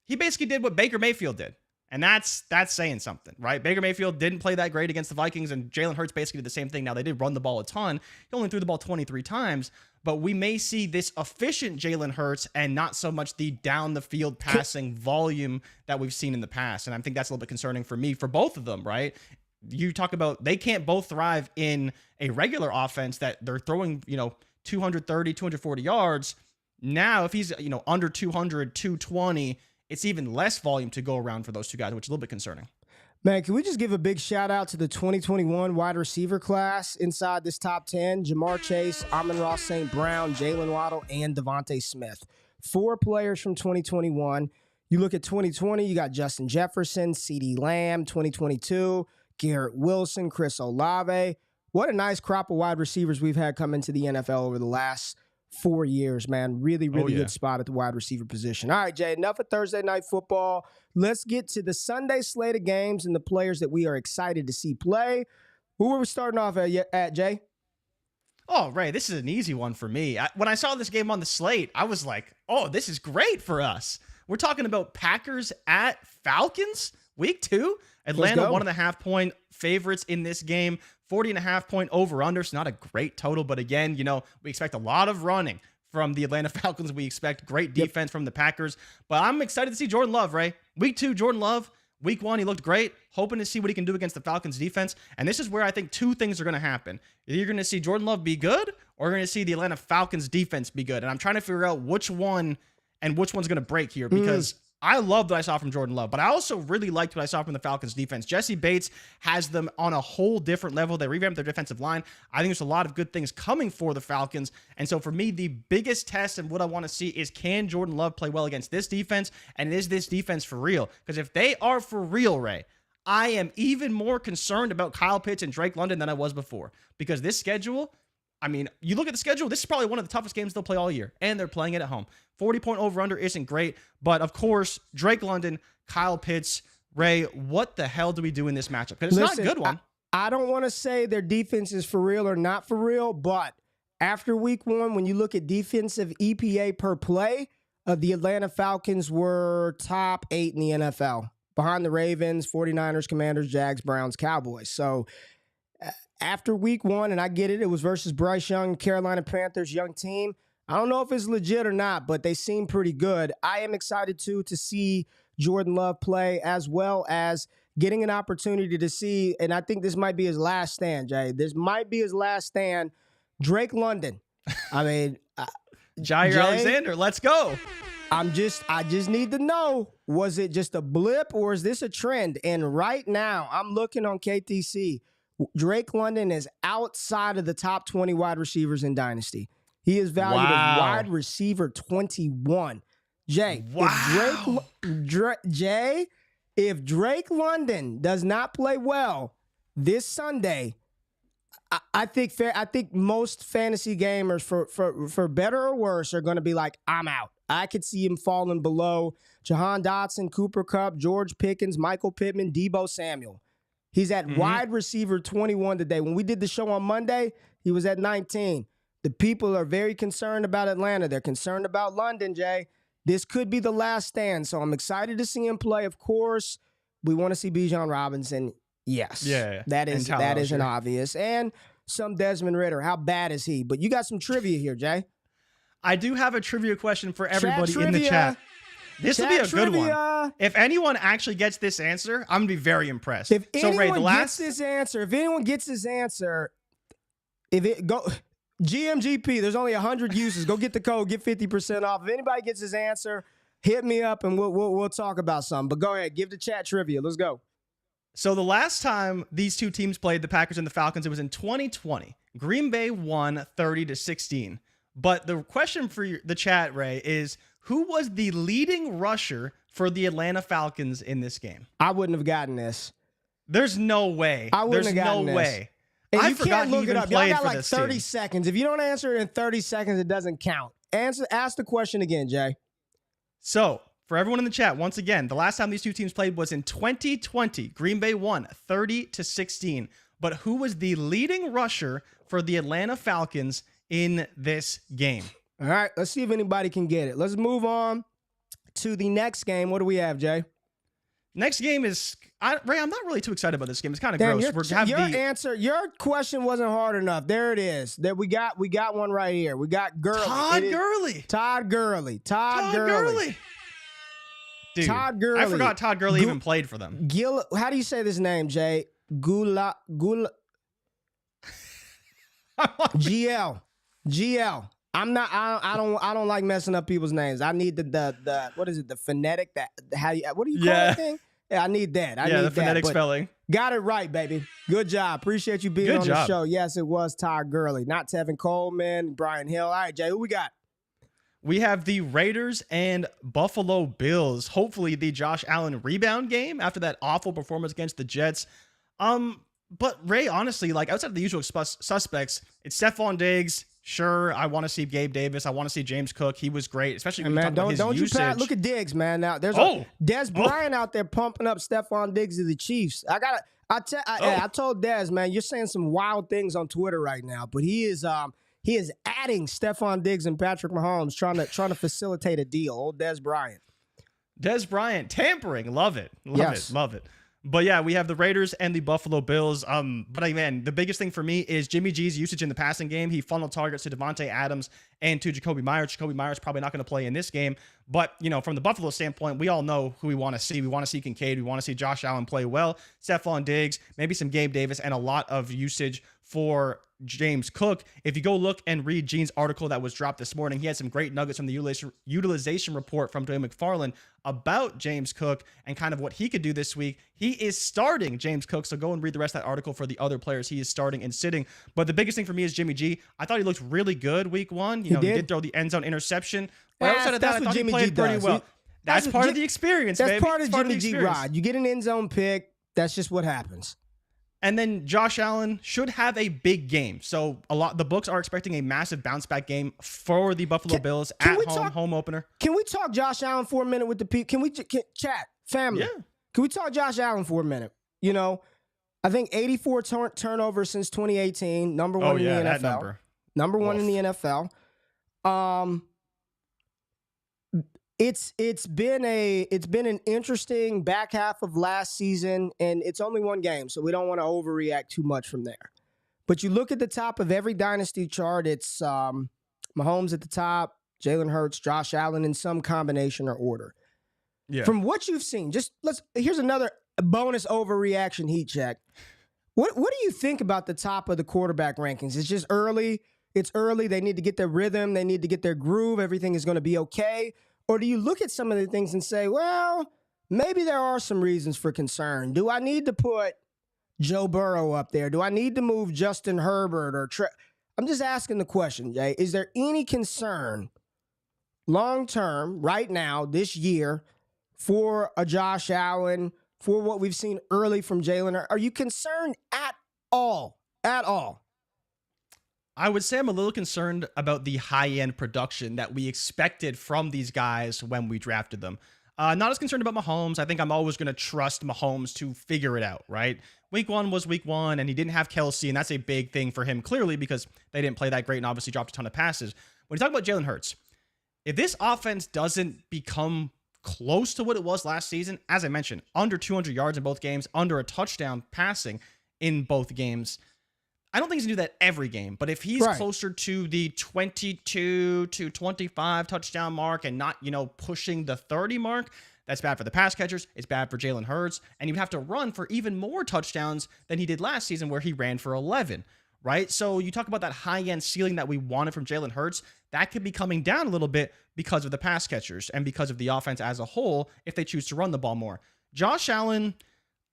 he basically did what Baker Mayfield did. And that's saying something, right? Baker Mayfield didn't play that great against the Vikings, and Jalen Hurts basically did the same thing. Now, they did run the ball a ton. He only threw the ball 23 times, but we may see this efficient Jalen Hurts and not so much the down-the-field passing volume that we've seen in the past. And I think that's a little bit concerning for me, for both of them, right? You talk about they can't both thrive in a regular offense that they're throwing, 230, 240 yards. Now, if he's, under 200, 220, it's even less volume to go around for those two guys, which is a little bit concerning. Man, can we just give a big shout out to the 2021 wide receiver class inside this top 10? Jamar Chase, Amon-Ra St. Brown, Jalen Waddle, and Devonta Smith. 4 players from 2021. You look at 2020, you got Justin Jefferson, CeeDee Lamb. 2022, Garrett Wilson, Chris Olave. What a nice crop of wide receivers we've had come into the NFL over the last 4 years, man. Really good spot at the wide receiver position. All right, Jay, enough of Thursday Night Football. Let's get to the Sunday slate of games and the players that we are excited to see play. Who are we starting off at Jay? Oh, Ray, this is an easy one for me. When I saw this game on the slate, I was like, oh, this is great for us. We're talking about Packers at Falcons, week 2. Atlanta 1.5 point favorites in this game. 40.5 point over-under. It's not a great total, but again, we expect a lot of running from the Atlanta Falcons. We expect great defense from the Packers, but I'm excited to see Jordan Love, Ray. Week 2, Jordan Love. Week 1, he looked great. Hoping to see what he can do against the Falcons defense. And this is where I think 2 things are going to happen. Either you're going to see Jordan Love be good, or you're going to see the Atlanta Falcons defense be good. And I'm trying to figure out which one and which one's going to break here, because I loved what I saw from Jordan Love, but I also really liked what I saw from the Falcons defense. Jesse Bates has them on a whole different level. They revamped their defensive line. I think there's a lot of good things coming for the Falcons. And so for me, the biggest test and what I want to see is, can Jordan Love play well against this defense? And is this defense for real? Because if they are for real, Ray, I am even more concerned about Kyle Pitts and Drake London than I was before. Because this schedule, you look at the schedule, this is probably one of the toughest games they'll play all year, and they're playing it at home. 40-point over-under isn't great, but of course, Drake London, Kyle Pitts, Ray, what the hell do we do in this matchup? Because it's not a good one. I don't want to say their defense is for real or not for real, but after week 1, when you look at defensive EPA per play, the Atlanta Falcons were top 8 in the NFL, behind the Ravens, 49ers, Commanders, Jags, Browns, Cowboys. So after week 1, and I get it, it was versus Bryce Young, Carolina Panthers, young team. I don't know if it's legit or not, but they seem pretty good. I am excited, too, to see Jordan Love play, as well as getting an opportunity to see, and I think this might be his last stand, Jay. This might be his last stand. Drake London. Jair Jay, Alexander, let's go. I just need to know, was it just a blip or is this a trend? And right now, I'm looking on KTC. Drake London is outside of the top 20 wide receivers in Dynasty. He is valued as wide receiver 21. Jay, if Drake London does not play well this Sunday, I think most fantasy gamers, for better or worse, are going to be like, I'm out. I could see him falling below Jahan Dotson, Cooper Kupp, George Pickens, Michael Pittman, Deebo Samuel. He's at wide receiver 21 today. When we did the show on Monday, he was at 19. The people are very concerned about Atlanta. They're concerned about London, Jay. This could be the last stand, so I'm excited to see him play. Of course, we want to see Bijan Robinson. Yes. Yeah. That is an obvious. And some Desmond Ridder. How bad is he? But you got some trivia here, Jay. I do have a trivia question for everybody in the chat. This will be a good one. If anyone actually gets this answer, I'm going to be very impressed. If anyone gets this answer, GMGP, there's only 100 uses. Go get the code, get 50% off. If anybody gets his answer, hit me up and we'll talk about something. But go ahead, give the chat trivia. Let's go. So the last time these two teams played, the Packers and the Falcons, it was in 2020. Green Bay won 30-16. But the question for the chat, Ray, is who was the leading rusher for the Atlanta Falcons in this game? I wouldn't have gotten this. There's no way. I wouldn't have gotten no this. way. And I you forgot can't he look even it up. played Y'all got for like this 30 team. seconds. If you don't answer it in 30 seconds, it doesn't count. Ask the question again, Jay. So, for everyone in the chat, once again, the last time these two teams played was in 2020. Green Bay won 30-16. But who was the leading rusher for the Atlanta Falcons in this game? All right, let's see if anybody can get it. Let's move on to the next game. What do we have, Jay? Next game is Ray. I'm not really too excited about this game. It's kind of gross. Your question wasn't hard enough. There it is. That we got one right here. We got Gurley. Todd Gurley. Dude, Todd Gurley. I forgot Todd Gurley even played for them. How do you say this name, Jay? Gula. GL. I don't like messing up people's names. I need the what is it? The phonetic what do you call that thing? Yeah, I need that. I need the phonetic spelling. Got it right, baby. Good job. Appreciate you being on the show. Yes, it was Todd Gurley, not Tevin Coleman, Brian Hill. All right, Jay, who we got? We have the Raiders and Buffalo Bills. Hopefully the Josh Allen rebound game after that awful performance against the Jets. But Ray, honestly, like outside of the usual suspects, it's Stephon Diggs. Sure, I want to see Gabe Davis. I want to see James Cook. He was great, especially when you talk about his usage. Look at Diggs, man. Now there's Dez Bryant out there pumping up Stephon Diggs to the Chiefs. I told Dez, man, you're saying some wild things on Twitter right now, but he is adding Stephon Diggs and Patrick Mahomes, trying to facilitate a deal. Old Dez Bryant. Dez Bryant tampering, love it. Love it. But yeah, we have the Raiders and the Buffalo Bills. But again, the biggest thing for me is Jimmy G's usage in the passing game. He funneled targets to Devontae Adams and to Jacoby Myers. Jacoby Myers probably not going to play in this game. But, from the Buffalo standpoint, we all know who we want to see. We want to see Kincaid. We want to see Josh Allen play well. Stephon Diggs, maybe some Gabe Davis, and a lot of usage for James Cook. If you go look and read Gene's article that was dropped this morning, he had some great nuggets from the utilization report from Dwayne McFarland about James Cook and kind of what he could do this week. He is starting James Cook, so go and read the rest of that article for the other players he is starting and sitting. But the biggest thing for me is Jimmy G. I thought he looked really good week one. He did throw the end zone interception. But outside of that, I thought he played pretty well. That's part of the experience, baby. That's part of Jimmy G ride. You get an end zone pick. That's just what happens. And then Josh Allen should have a big game. So the books are expecting a massive bounce back game for the Buffalo Bills at home opener. Can we talk Josh Allen for a minute with the people? Can we chat family? Yeah. Can we talk Josh Allen for a minute? I think 84 turnovers since 2018, number one in the NFL. That number one in the NFL. It's been an interesting back half of last season, and it's only one game, so we don't want to overreact too much from there. But you look at the top of every dynasty chart, it's Mahomes at the top, Jalen Hurts, Josh Allen in some combination or order. Yeah. From what you've seen, here's another bonus overreaction heat check. What do you think about the top of the quarterback rankings? It's just early. It's early. They need to get their rhythm. They need to get their groove. Everything is going to be okay. Or do you look at some of the things and say, well, maybe there are some reasons for concern? Do I need to put Joe Burrow up there? Do I need to move Justin Herbert or I'm just asking the question, Jay. Is there any concern long-term right now this year for a Josh Allen, for what we've seen early from Jalen? Are you concerned at all? At all? I would say I'm a little concerned about the high-end production that we expected from these guys when we drafted them. Not as concerned about Mahomes. I think I'm always going to trust Mahomes to figure it out, right? Week one was week one, and he didn't have Kelsey, and that's a big thing for him, clearly, because they didn't play that great and obviously dropped a ton of passes. When you talk about Jalen Hurts, if this offense doesn't become close to what it was last season, as I mentioned, under 200 yards in both games, under a touchdown passing in both games, I don't think he's going to do that every game, but if he's closer to the 22 to 25 touchdown mark and not, pushing the 30 mark, that's bad for the pass catchers. It's bad for Jalen Hurts, and you'd have to run for even more touchdowns than he did last season where he ran for 11, right? So you talk about that high-end ceiling that we wanted from Jalen Hurts, that could be coming down a little bit because of the pass catchers and because of the offense as a whole if they choose to run the ball more. Josh Allen,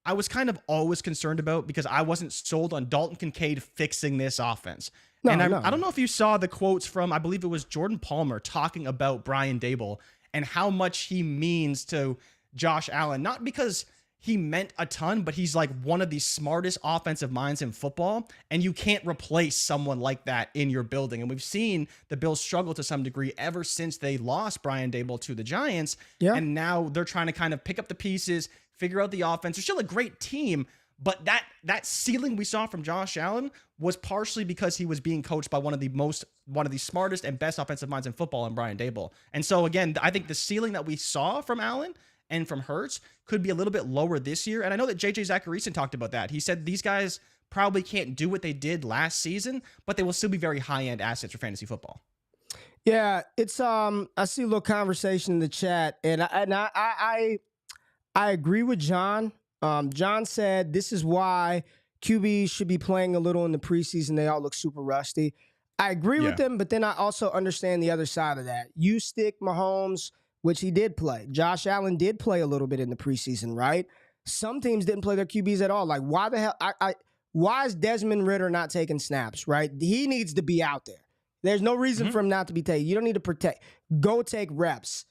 I was kind of always concerned about because I wasn't sold on Dalton Kincaid fixing this offense. I don't know if you saw the quotes from, I believe it was Jordan Palmer talking about Brian Daboll and how much he means to Josh Allen. Not because he meant a ton, but he's like one of the smartest offensive minds in football, and you can't replace someone like that in your building. And we've seen the Bills struggle to some degree ever since they lost Brian Daboll to the Giants. Yeah. And now they're trying to kind of pick up the pieces, figure out the offense. They're still a great team, but that ceiling we saw from Josh Allen was partially because he was being coached by one of the smartest and best offensive minds in football in Brian Daboll. And so again, I think the ceiling that we saw from Allen and from Hurts could be a little bit lower this year. And I know that JJ Zacharyson talked about that. He said these guys probably can't do what they did last season, but they will still be very high-end assets for fantasy football. Yeah, it's I see a little conversation in the chat, and I agree with John. John said this is why QBs should be playing a little in the preseason. They all look super rusty. I agree with them, but then I also understand the other side of that. You stick Mahomes, which he did play. Josh Allen did play a little bit in the preseason, right? Some teams didn't play their QBs at all. Like, why the hell? Why is Desmond Ridder not taking snaps, right? He needs to be out there. There's no reason for him not to be taken. You don't need to protect. Go take reps.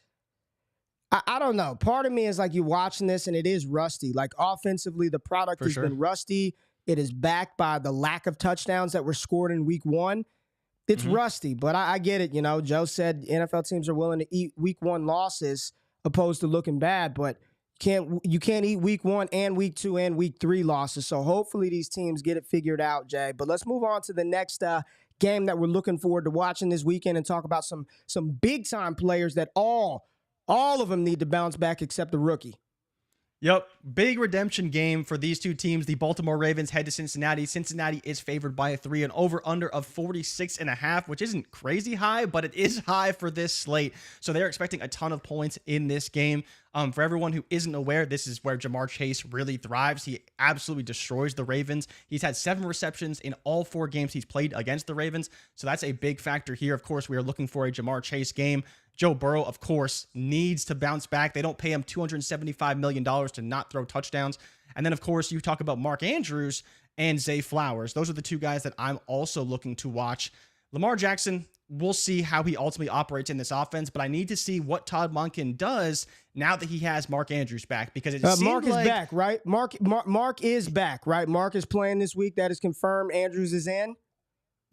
I don't know. Part of me is like, you're watching this, and it is rusty. Like, offensively, the product has been rusty. It is backed by the lack of touchdowns that were scored in week one. It's rusty, but I get it. You know, Joe said NFL teams are willing to eat week one losses opposed to looking bad, but you can't eat week one and week two and week three losses. So hopefully these teams get it figured out, Jay. But let's move on to the next game that we're looking forward to watching this weekend and talk about some big time players that all of them need to bounce back except the rookie. Yep. Big redemption game for these two teams. The Baltimore Ravens head to Cincinnati. Cincinnati is favored by a 3, an over-under of 46.5, which isn't crazy high, but it is high for this slate. So they're expecting a ton of points in this game. For everyone who isn't aware, this is where Ja'Marr Chase really thrives. He absolutely destroys the Ravens. He's had 7 receptions in all 4 games he's played against the Ravens. So that's a big factor here. Of course, we are looking for a Ja'Marr Chase game. Joe Burrow, of course, needs to bounce back. They don't pay him $275 million to not throw touchdowns. And then, of course, you talk about Mark Andrews and Zay Flowers. Those are the 2 guys that I'm also looking to watch. Lamar Jackson, we'll see how he ultimately operates in this offense, but I need to see what Todd Monken does now that he has Mark Andrews back, because it seems Mark is back, right? Mark is back, right? Mark is playing this week. That is confirmed. Andrews is in.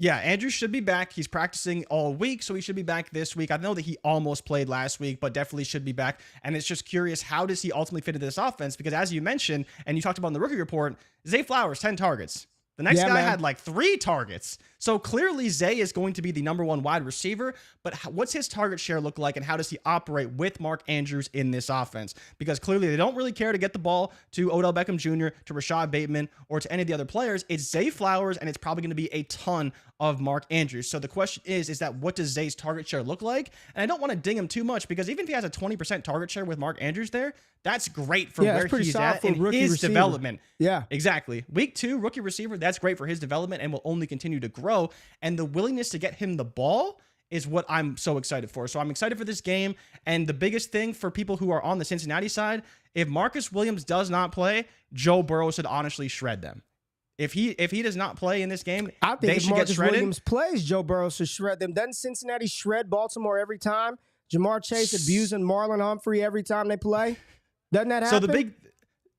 Yeah, Andrews should be back. He's practicing all week, so he should be back this week. I know that he almost played last week, but definitely should be back. And it's just curious, how does he ultimately fit into this offense? Because as you mentioned, and you talked about in the rookie report, Zay Flowers, 10 targets. The next guy had like 3 targets. So clearly Zay is going to be the number 1 wide receiver, but what's his target share look like, and how does he operate with Mark Andrews in this offense? Because clearly they don't really care to get the ball to Odell Beckham Jr., to Rashad Bateman, or to any of the other players. It's Zay Flowers, and it's probably going to be a ton of Mark Andrews. So the question is that what does Zay's target share look like? And I don't want to ding him too much, because even if he has a 20% target share with Mark Andrews there, that's great for where he's at in his development. Yeah, exactly. Week 2, rookie receiver, that's great for his development and will only continue to grow. And the willingness to get him the ball is what I'm so excited for. So I'm excited for this game. And the biggest thing for people who are on the Cincinnati side, if Marcus Williams does not play, Joe Burrow should honestly shred them. If he does not play in this game, I think if Marcus Williams plays, Joe Burrow should shred them. Doesn't Cincinnati shred Baltimore every time? Ja'Marr Chase abusing Marlon Humphrey every time they play? Doesn't that happen?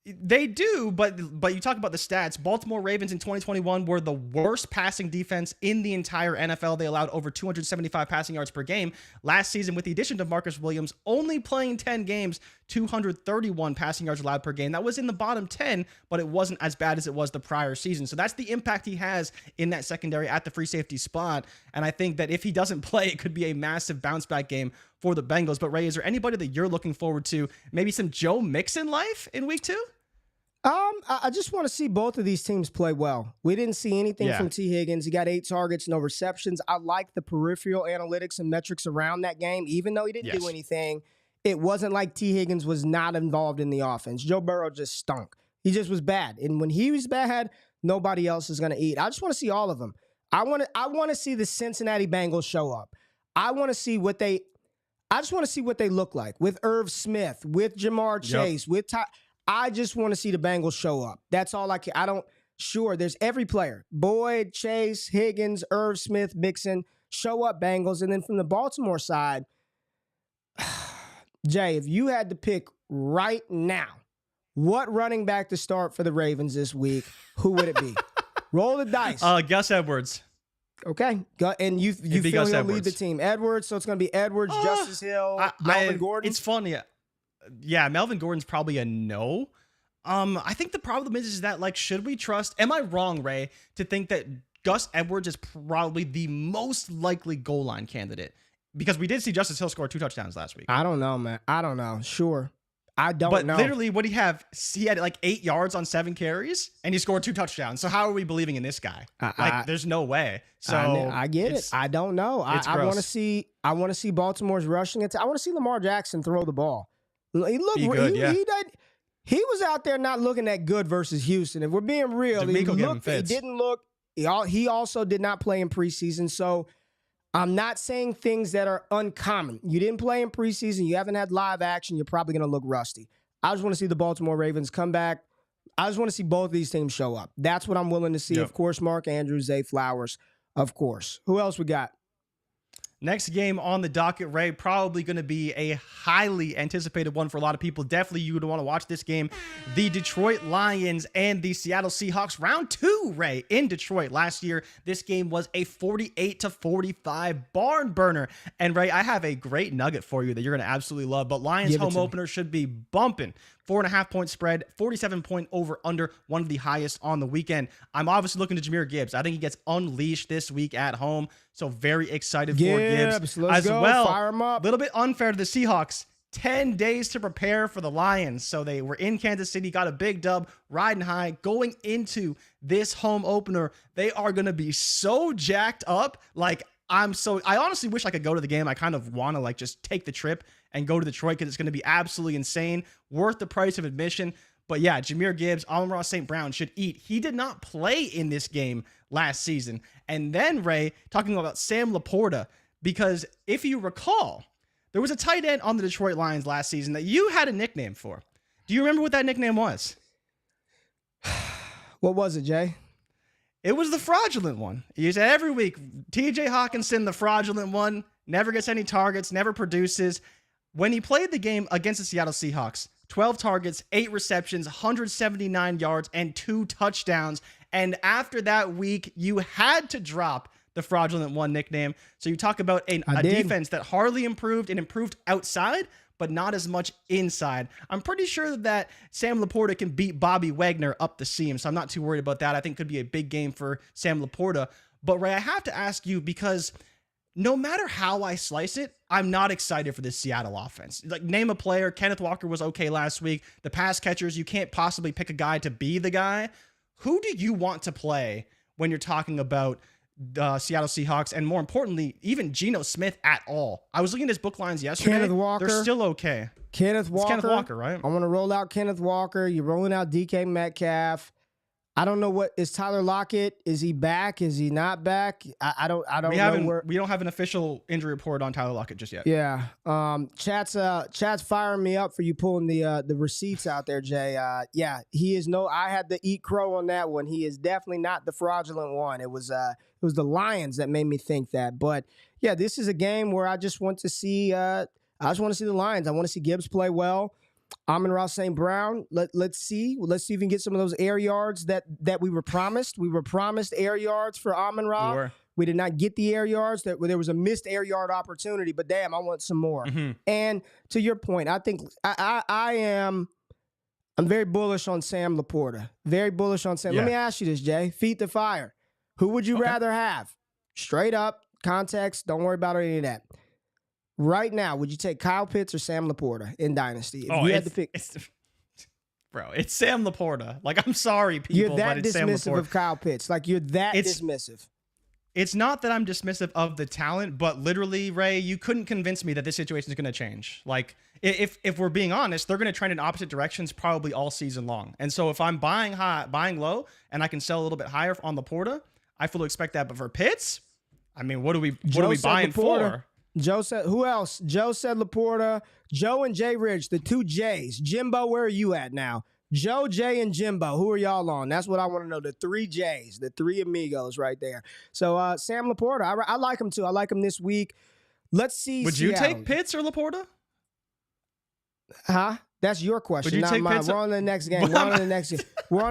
They do, but you talk about the stats. Baltimore Ravens in 2021 were the worst passing defense in the entire NFL. They allowed over 275 passing yards per game. Last season, with the addition of Marcus Williams, only playing 10 games, 231 passing yards allowed per game. That was in the bottom 10, but it wasn't as bad as it was the prior season. So that's the impact he has in that secondary at the free safety spot. And I think that if he doesn't play, it could be a massive bounce back game for the Bengals. But Ray, is there anybody that you're looking forward to? Maybe some Joe Mixon life in week 2? I just want to see both of these teams play well. We didn't see anything from T. Higgins. He got 8 targets, no receptions. I like the peripheral analytics and metrics around that game. Even though he didn't do anything, it wasn't like T. Higgins was not involved in the offense. Joe Burrow just stunk. He just was bad. And when he was bad, nobody else is going to eat. I just want to see all of them. I want to see the Cincinnati Bengals show up. I just want to see what they look like with Irv Smith, with Ja'Marr Chase, with Ty. I just want to see the Bengals show up. That's all I can. Sure, there's every player. Boyd, Chase, Higgins, Irv Smith, Mixon. Show up, Bengals. And then from the Baltimore side, Jay, if you had to pick right now, what running back to start for the Ravens this week, who would it be? Roll the dice. Gus Edwards. Okay. And you feel he'll lead the team. Edwards, so it's going to be Edwards, Justice Hill, Melvin Gordon. It's funny. Yeah, Melvin Gordon's probably a no. I think the problem is that, like, should we trust? Am I wrong, Ray, to think that Gus Edwards is probably the most likely goal line candidate? Because we did see Justice Hill score 2 touchdowns last week. I don't know, man. I don't know. Sure. I don't know. But literally, what he had like 8 yards on 7 carries, and he scored 2 touchdowns. So how are we believing in this guy? There's no way. So I get it. I don't know. I want to see. I want to see Baltimore's rushing attack. I want to see Lamar Jackson throw the ball. He looked. He was out there not looking that good versus Houston. If we're being real, he didn't look. He also did not play in preseason. So I'm not saying things that are uncommon. You didn't play in preseason. You haven't had live action. You're probably going to look rusty. I just want to see the Baltimore Ravens come back. I just want to see both of these teams show up. That's what I'm willing to see. Yep. Of course, Mark Andrews, Zay Flowers. Of course. Who else we got? Next game on the docket, Ray, probably going to be a highly anticipated one for a lot of people. Definitely you would want to watch this game. The Detroit Lions and the Seattle Seahawks. Round 2, Ray, in Detroit. Last year, this game was a 48-45 barn burner. And, Ray, I have a great nugget for you that you're going to absolutely love. But Lions home opener should be bumping. 4.5-point spread, 47-point over-under, one of the highest on the weekend. I'm obviously looking to Jahmyr Gibbs. I think he gets unleashed this week at home, so very excited for Gibbs as well. Fire him up. A little bit unfair to the Seahawks. 10 days to prepare for the Lions. So they were in Kansas City, got a big dub, riding high, going into this home opener. They are going to be so jacked up. Like, I honestly wish I could go to the game. I kind of want to, like, just take the trip and go to Detroit because it's going to be absolutely insane, worth the price of admission. But yeah, Jahmyr Gibbs, Amon-Ra St. Brown should eat. He did not play in this game last season. And then, Ray, talking about Sam Laporta, because if you recall, there was a tight end on the Detroit Lions last season that you had a nickname for. Do you remember what that nickname was? What was it, Jay? It was the fraudulent one. You said every week, TJ Hawkinson, the fraudulent one, never gets any targets, never produces. When he played the game against the Seattle Seahawks, 12 targets, 8 receptions, 179 yards, and 2 touchdowns. And after that week, you had to drop the fraudulent one nickname. So you talk about a defense that hardly improved and improved outside, but not as much inside. I'm pretty sure that Sam Laporta can beat Bobby Wagner up the seam, so I'm not too worried about that. I think it could be a big game for Sam Laporta. But, Ray, I have to ask you, because no matter how I slice it, I'm not excited for this Seattle offense. Like, name a player. Kenneth Walker was okay last week. The pass catchers, you can't possibly pick a guy to be the guy. Who do you want to play when you're talking about the Seattle Seahawks, and more importantly, even Geno Smith at all? I was looking at his book lines yesterday. Kenneth Walker. They're still okay. Kenneth Walker. It's Kenneth Walker, right? I want to roll out Kenneth Walker. You're rolling out DK Metcalf. I don't know what is Tyler Lockett. Is he back? Is he not back? I don't know. We don't have an official injury report on Tyler Lockett just yet. Yeah. Chat's firing me up for you pulling the receipts out there, Jay. Yeah, he is I had to eat crow on that one. He is definitely not the fraudulent one. It was the Lions that made me think that. But yeah, this is a game where I just want to see the Lions. I want to see Gibbs play well. Amon-Ra St. Brown, let's see if we can get some of those air yards that we were promised. We were promised air yards for Amon-Ra. We did not get the air yards. There was a missed air yard opportunity, but damn, I want some more. Mm-hmm. And to your point, I think I'm very bullish on Sam Laporta. Very bullish on Sam. Yeah. Let me ask you this, Jay. Feet to fire. Who would you rather have? Straight up, context, don't worry about any of that. Right now, would you take Kyle Pitts or Sam Laporta in Dynasty? If you had to pick, it's Sam Laporta. Like, I'm sorry, people, you're that but it's Sam dismissive Laporta. of Kyle Pitts. Like, you're that dismissive. It's not that I'm dismissive of the talent, but literally, Ray, you couldn't convince me that this situation is going to change. Like, if we're being honest, they're going to trend in opposite directions probably all season long. And so if I'm buying high, buying low, and I can sell a little bit higher on Laporta, I fully expect that. But for Pitts, I mean, what are we buying for? Joe said, who else? Joe said Laporta. Joe and JRich, the two J's. Jimbo, where are you at now? Joe, Jay, and Jimbo. Who are y'all on? That's what I want to know. The 3 J's, the 3 amigos right there. So Sam Laporta, I like him too. I like him this week. Let's see. Would you take Pitts or Laporta? Huh? That's your question, not mine. We're on to the next game. We're on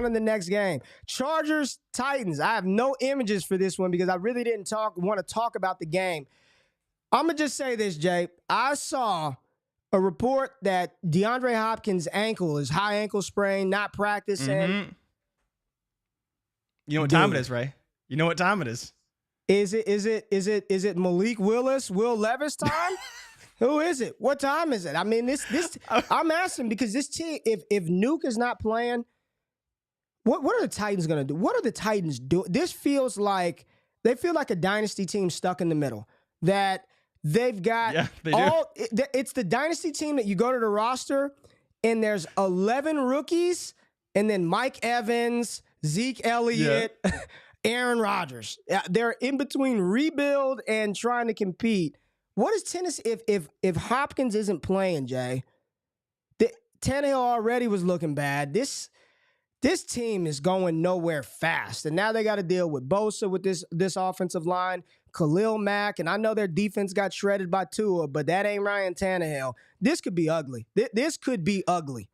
to the next game. Chargers, Titans. I have no images for this one because I really didn't want to talk about the game. I'm going to just say this, Jay. I saw a report that DeAndre Hopkins' ankle is high ankle sprain, not practicing. Mm-hmm. You know what time it is, Ray? You know what time it is? Is it Malik Willis, Will Levis time? Who is it? What time is it? I mean, this I'm asking because this team, if Nuke is not playing, what are the Titans gonna do? What are the Titans do? This feels like they feel like a dynasty team stuck in the middle. That they've got it's the dynasty team that you go to the roster and there's 11 rookies and then Mike Evans, Zeke Elliott, Aaron Rodgers. They're in between rebuild and trying to compete. What is Tennessee if Hopkins isn't playing, Jay? Tannehill already was looking bad. This team is going nowhere fast, and now they got to deal with Bosa with this offensive line, Khalil Mack, and I know their defense got shredded by Tua, but that ain't Ryan Tannehill. This could be ugly. This could be ugly.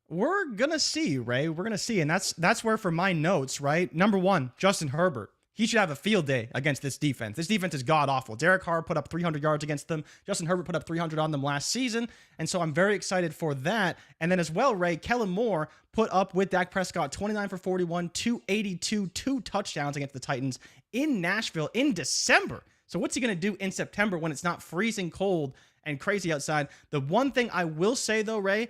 We're gonna see, Ray. We're gonna see, and that's where for my notes, right? Number 1, Justin Herbert. He should have a field day against this defense. This defense is god-awful. Derek Carr put up 300 yards against them. Justin Herbert put up 300 on them last season. And so I'm very excited for that. And then as well, Ray, Kellen Moore put up with Dak Prescott 29 for 41, 282, 2 touchdowns against the Titans in Nashville in December. So what's he going to do in September when it's not freezing cold and crazy outside? The one thing I will say, though, Ray,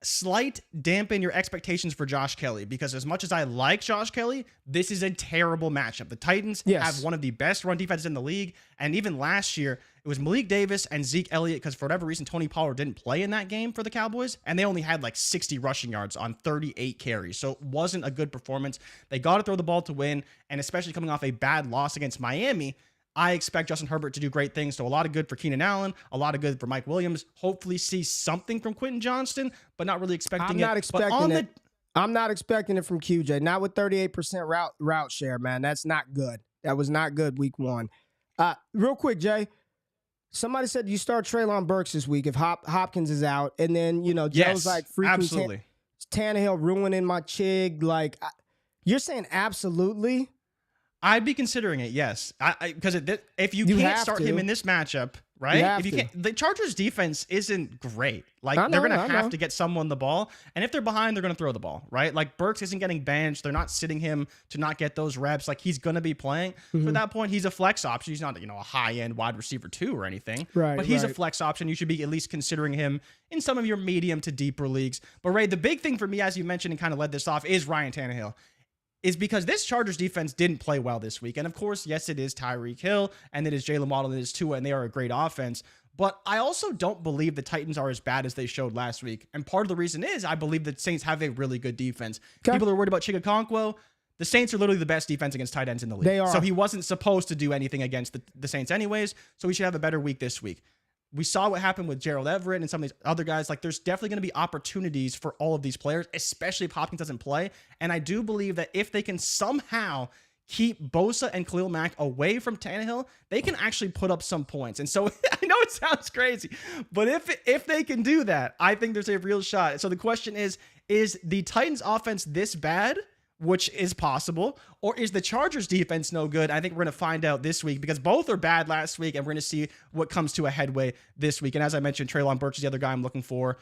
slight dampen your expectations for Josh Kelly, because as much as I like Josh Kelly, this is a terrible matchup. The Titans have one of the best run defenses in the league, and even last year, it was Malik Davis and Zeke Elliott, because for whatever reason, Tony Pollard didn't play in that game for the Cowboys, and they only had like 60 rushing yards on 38 carries, so it wasn't a good performance. They got to throw the ball to win, and especially coming off a bad loss against Miami, I expect Justin Herbert to do great things. So a lot of good for Keenan Allen, a lot of good for Mike Williams. Hopefully see something from Quentin Johnston, but not really expecting it. I'm not expecting it from QJ. Not with 38% route share, man. That's not good. That was not good week 1. Real quick, Jay. Somebody said you start Treylon Burks this week if Hopkins is out. And then, Joe's like freaking absolutely. Tannehill ruining my chig. Like, you're saying absolutely? I'd be considering it, yes. Because if you can't start him in this matchup, right? If you can't, the Chargers defense isn't great. Like, they're going to have to get someone the ball. And if they're behind, they're going to throw the ball, right? Like, Burks isn't getting benched. They're not sitting him to not get those reps. Like, he's going to be playing. Mm-hmm. At that point, he's a flex option. He's not, a high-end wide receiver 2 or anything. Right, but he's a flex option. You should be at least considering him in some of your medium to deeper leagues. But, Ray, the big thing for me, as you mentioned and kind of led this off, is Ryan Tannehill. Is because this Chargers defense didn't play well this week. And of course, yes, it is Tyreek Hill, and it is Jalen Waddle, and it is Tua, and they are a great offense. But I also don't believe the Titans are as bad as they showed last week. And part of the reason is I believe the Saints have a really good defense. Okay. People are worried about Chigakonkwo. The Saints are literally the best defense against tight ends in the league. They are. So he wasn't supposed to do anything against the Saints anyways, so he should have a better week this week. We saw what happened with Gerald Everett and some of these other guys. Like, there's definitely going to be opportunities for all of these players, especially if Hopkins doesn't play. And I do believe that if they can somehow keep Bosa and Khalil Mack away from Tannehill, they can actually put up some points. And so I know it sounds crazy, but if they can do that, I think there's a real shot. So the question is the Titans offense this bad? Which is possible, or is the Chargers defense no good? I think we're going to find out this week, because both are bad last week, and we're going to see what comes to a headway this week. And as I mentioned, Treylon Burks is the other guy I'm looking for,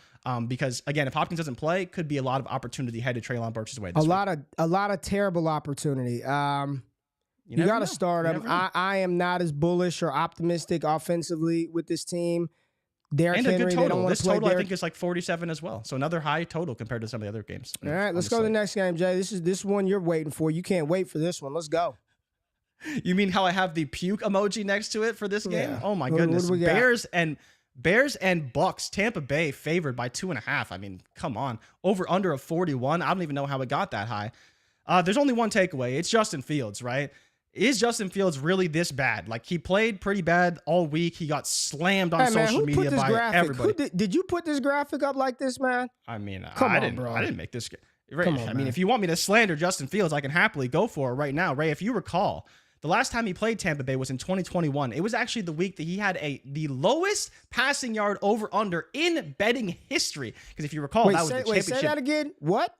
because again, if Hopkins doesn't play, could be a lot of opportunity headed Treylon Burks' way this week. A lot of terrible opportunity. You got to start him. I am not as bullish or optimistic offensively with this team. Derrick and a Henry, good total. This total, Derrick. I think, is like 47 as well. So another high total compared to some of the other games. All right, let's go to the next game, Jay. This is one you're waiting for. You can't wait for this one. Let's go. You mean how I have the puke emoji next to it for this game? Yeah. Oh my goodness. What Bears and Bucks. Tampa Bay favored by 2.5. I mean, come on. Over under of 41. I don't even know how it got that high. There's only one takeaway. It's Justin Fields, right? Is Justin Fields really this bad? Like, he played pretty bad all week. He got slammed on social media by everybody. Did you put this graphic up like this, man? I mean, Come I on, didn't. bro. I didn't make this. Ray, Come on, I mean, man. if you want me to slander Justin Fields, I can happily go for it right now. Ray, if you recall, the last time he played Tampa Bay was in 2021. It was actually the week that he had the lowest passing yard over under in betting history. Because if you recall, that was the championship. Say that again. What?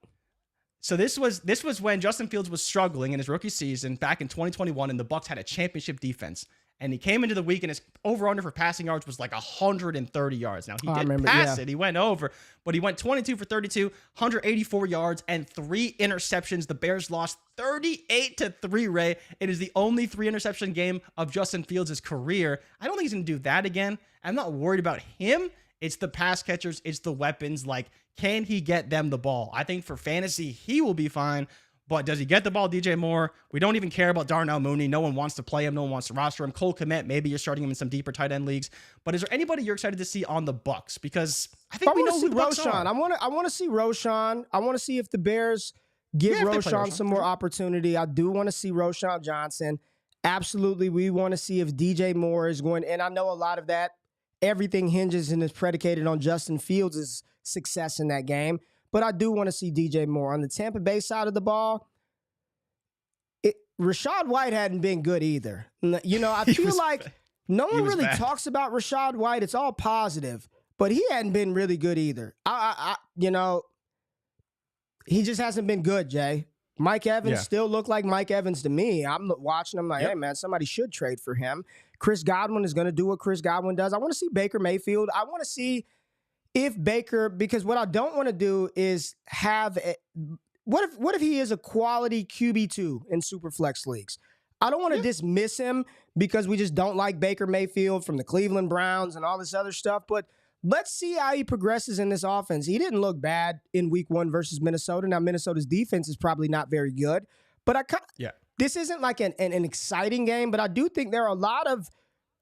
So this was when Justin Fields was struggling in his rookie season back in 2021, and the Bucs had a championship defense. And he came into the week, and his over-under for passing yards was like 130 yards. Now, he did pass it. He went over, but he went 22 for 32, 184 yards, and 3 interceptions. The Bears lost 38-3, Ray. It is the only 3-interception game of Justin Fields' career. I don't think he's going to do that again. I'm not worried about him. It's the pass catchers. It's the weapons. Like, can he get them the ball? I think for fantasy, he will be fine. But does he get the ball, DJ Moore? We don't even care about Darnell Mooney. No one wants to play him. No one wants to roster him. Cole Kmet, maybe you're starting him in some deeper tight end leagues. But is there anybody you're excited to see on the Bucs? Because I think we know who the Bucs are. I want to see Roschon. I want to see if the Bears give Roschon some more opportunity. I do want to see Roschon Johnson. Absolutely, we want to see if DJ Moore is going. And I know a lot of that. Everything hinges and is predicated on Justin Fields' success in that game. But I do want to see DJ Moore. On the Tampa Bay side of the ball, Rachaad White hadn't been good either. You know, I feel like no one really talks about Rachaad White. It's all positive, but he hadn't been really good either. You know, he just hasn't been good, Jay. Mike Evans still looked like Mike Evans to me. I'm watching him like, hey, man, somebody should trade for him. Chris Godwin is going to do what Chris Godwin does. I want to see Baker Mayfield. I want to see if Baker, because what I don't want to do is have what if he is a quality QB2 in Superflex leagues? I don't want to dismiss him because we just don't like Baker Mayfield from the Cleveland Browns and all this other stuff, but let's see how he progresses in this offense. He didn't look bad in week 1 versus Minnesota. Now, Minnesota's defense is probably not very good, but this isn't like an exciting game, but I do think there are a lot of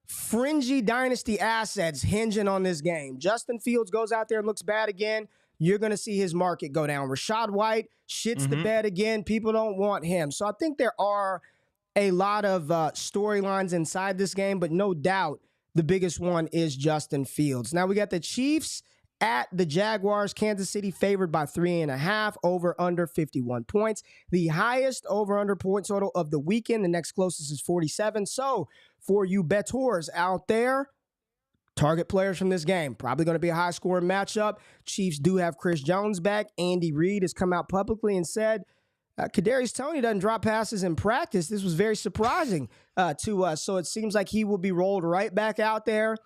fringy dynasty assets hinging on this game. Justin Fields goes out there and looks bad again. You're going to see his market go down. Rachaad White shits the bed again. People don't want him. So I think there are a lot of storylines inside this game, but no doubt the biggest one is Justin Fields. Now we got the Chiefs at the Jaguars. Kansas City favored by 3.5, over under 51 points. The highest over under point total of the weekend. The next closest is 47. So for you bettors out there, target players from this game. Probably going to be a high scoring matchup. Chiefs do have Chris Jones back. Andy Reid has come out publicly and said Kadarius Toney doesn't drop passes in practice. This was very surprising to us. So it seems like he will be rolled right back out there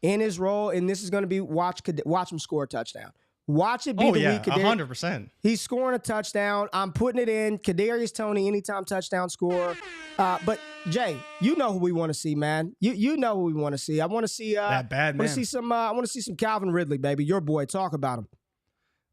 in his role, and this is going to be watch him score a touchdown. Watch it be the week. 100%. He's scoring a touchdown. I'm putting it in. Kadarius Toney, anytime touchdown scorer. But Jay, you know who we want to see, man. You know who we want to see. I want to see that bad man. I want to see some Calvin Ridley, baby. Your boy. Talk about him.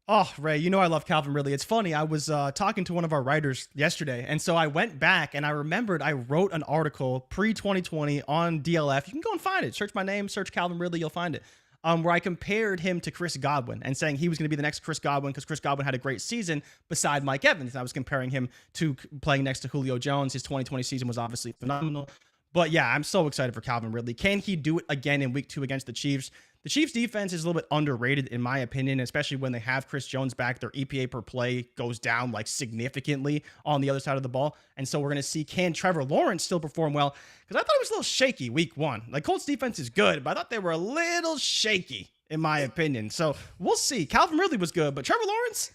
Oh, Ray, you know I love Calvin Ridley. It's funny. I was talking to one of our writers yesterday, and so I went back and I remembered I wrote an article pre-2020 on DLF. You can go and find it. Search my name, search Calvin Ridley, you'll find it. Where I compared him to Chris Godwin and saying he was going to be the next Chris Godwin because Chris Godwin had a great season beside Mike Evans. And I was comparing him to playing next to Julio Jones. His 2020 season was obviously phenomenal. But yeah, I'm so excited for Calvin Ridley. Can he do it again in week 2 against the Chiefs? The Chiefs defense is a little bit underrated in my opinion, especially when they have Chris Jones back. Their EPA per play goes down like significantly on the other side of the ball. And so we're going to see, can Trevor Lawrence still perform well? Because I thought it was a little shaky week 1. Like, Colts defense is good, but I thought they were a little shaky in my opinion. So we'll see. Calvin Ridley was good, but Trevor Lawrence,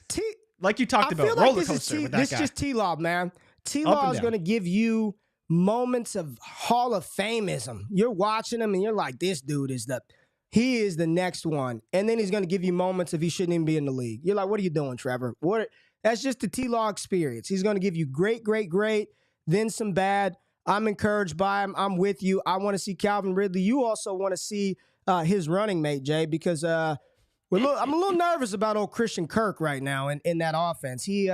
like you talked about, roller coaster with that guy. This is just T-Law, man. T-Law is going to give you moments of Hall of Fameism. You're watching him and you're like, this dude is he is the next one. And then he's going to give you moments of he shouldn't even be in the league. You're like, what are you doing, Trevor? That's just the T-Law experience. He's going to give you great, great, great, then some bad. I'm encouraged by him. I'm with you. I want to see Calvin Ridley. You also want to see his running mate, Jay, because I'm a little nervous about old Christian Kirk right now in that offense. He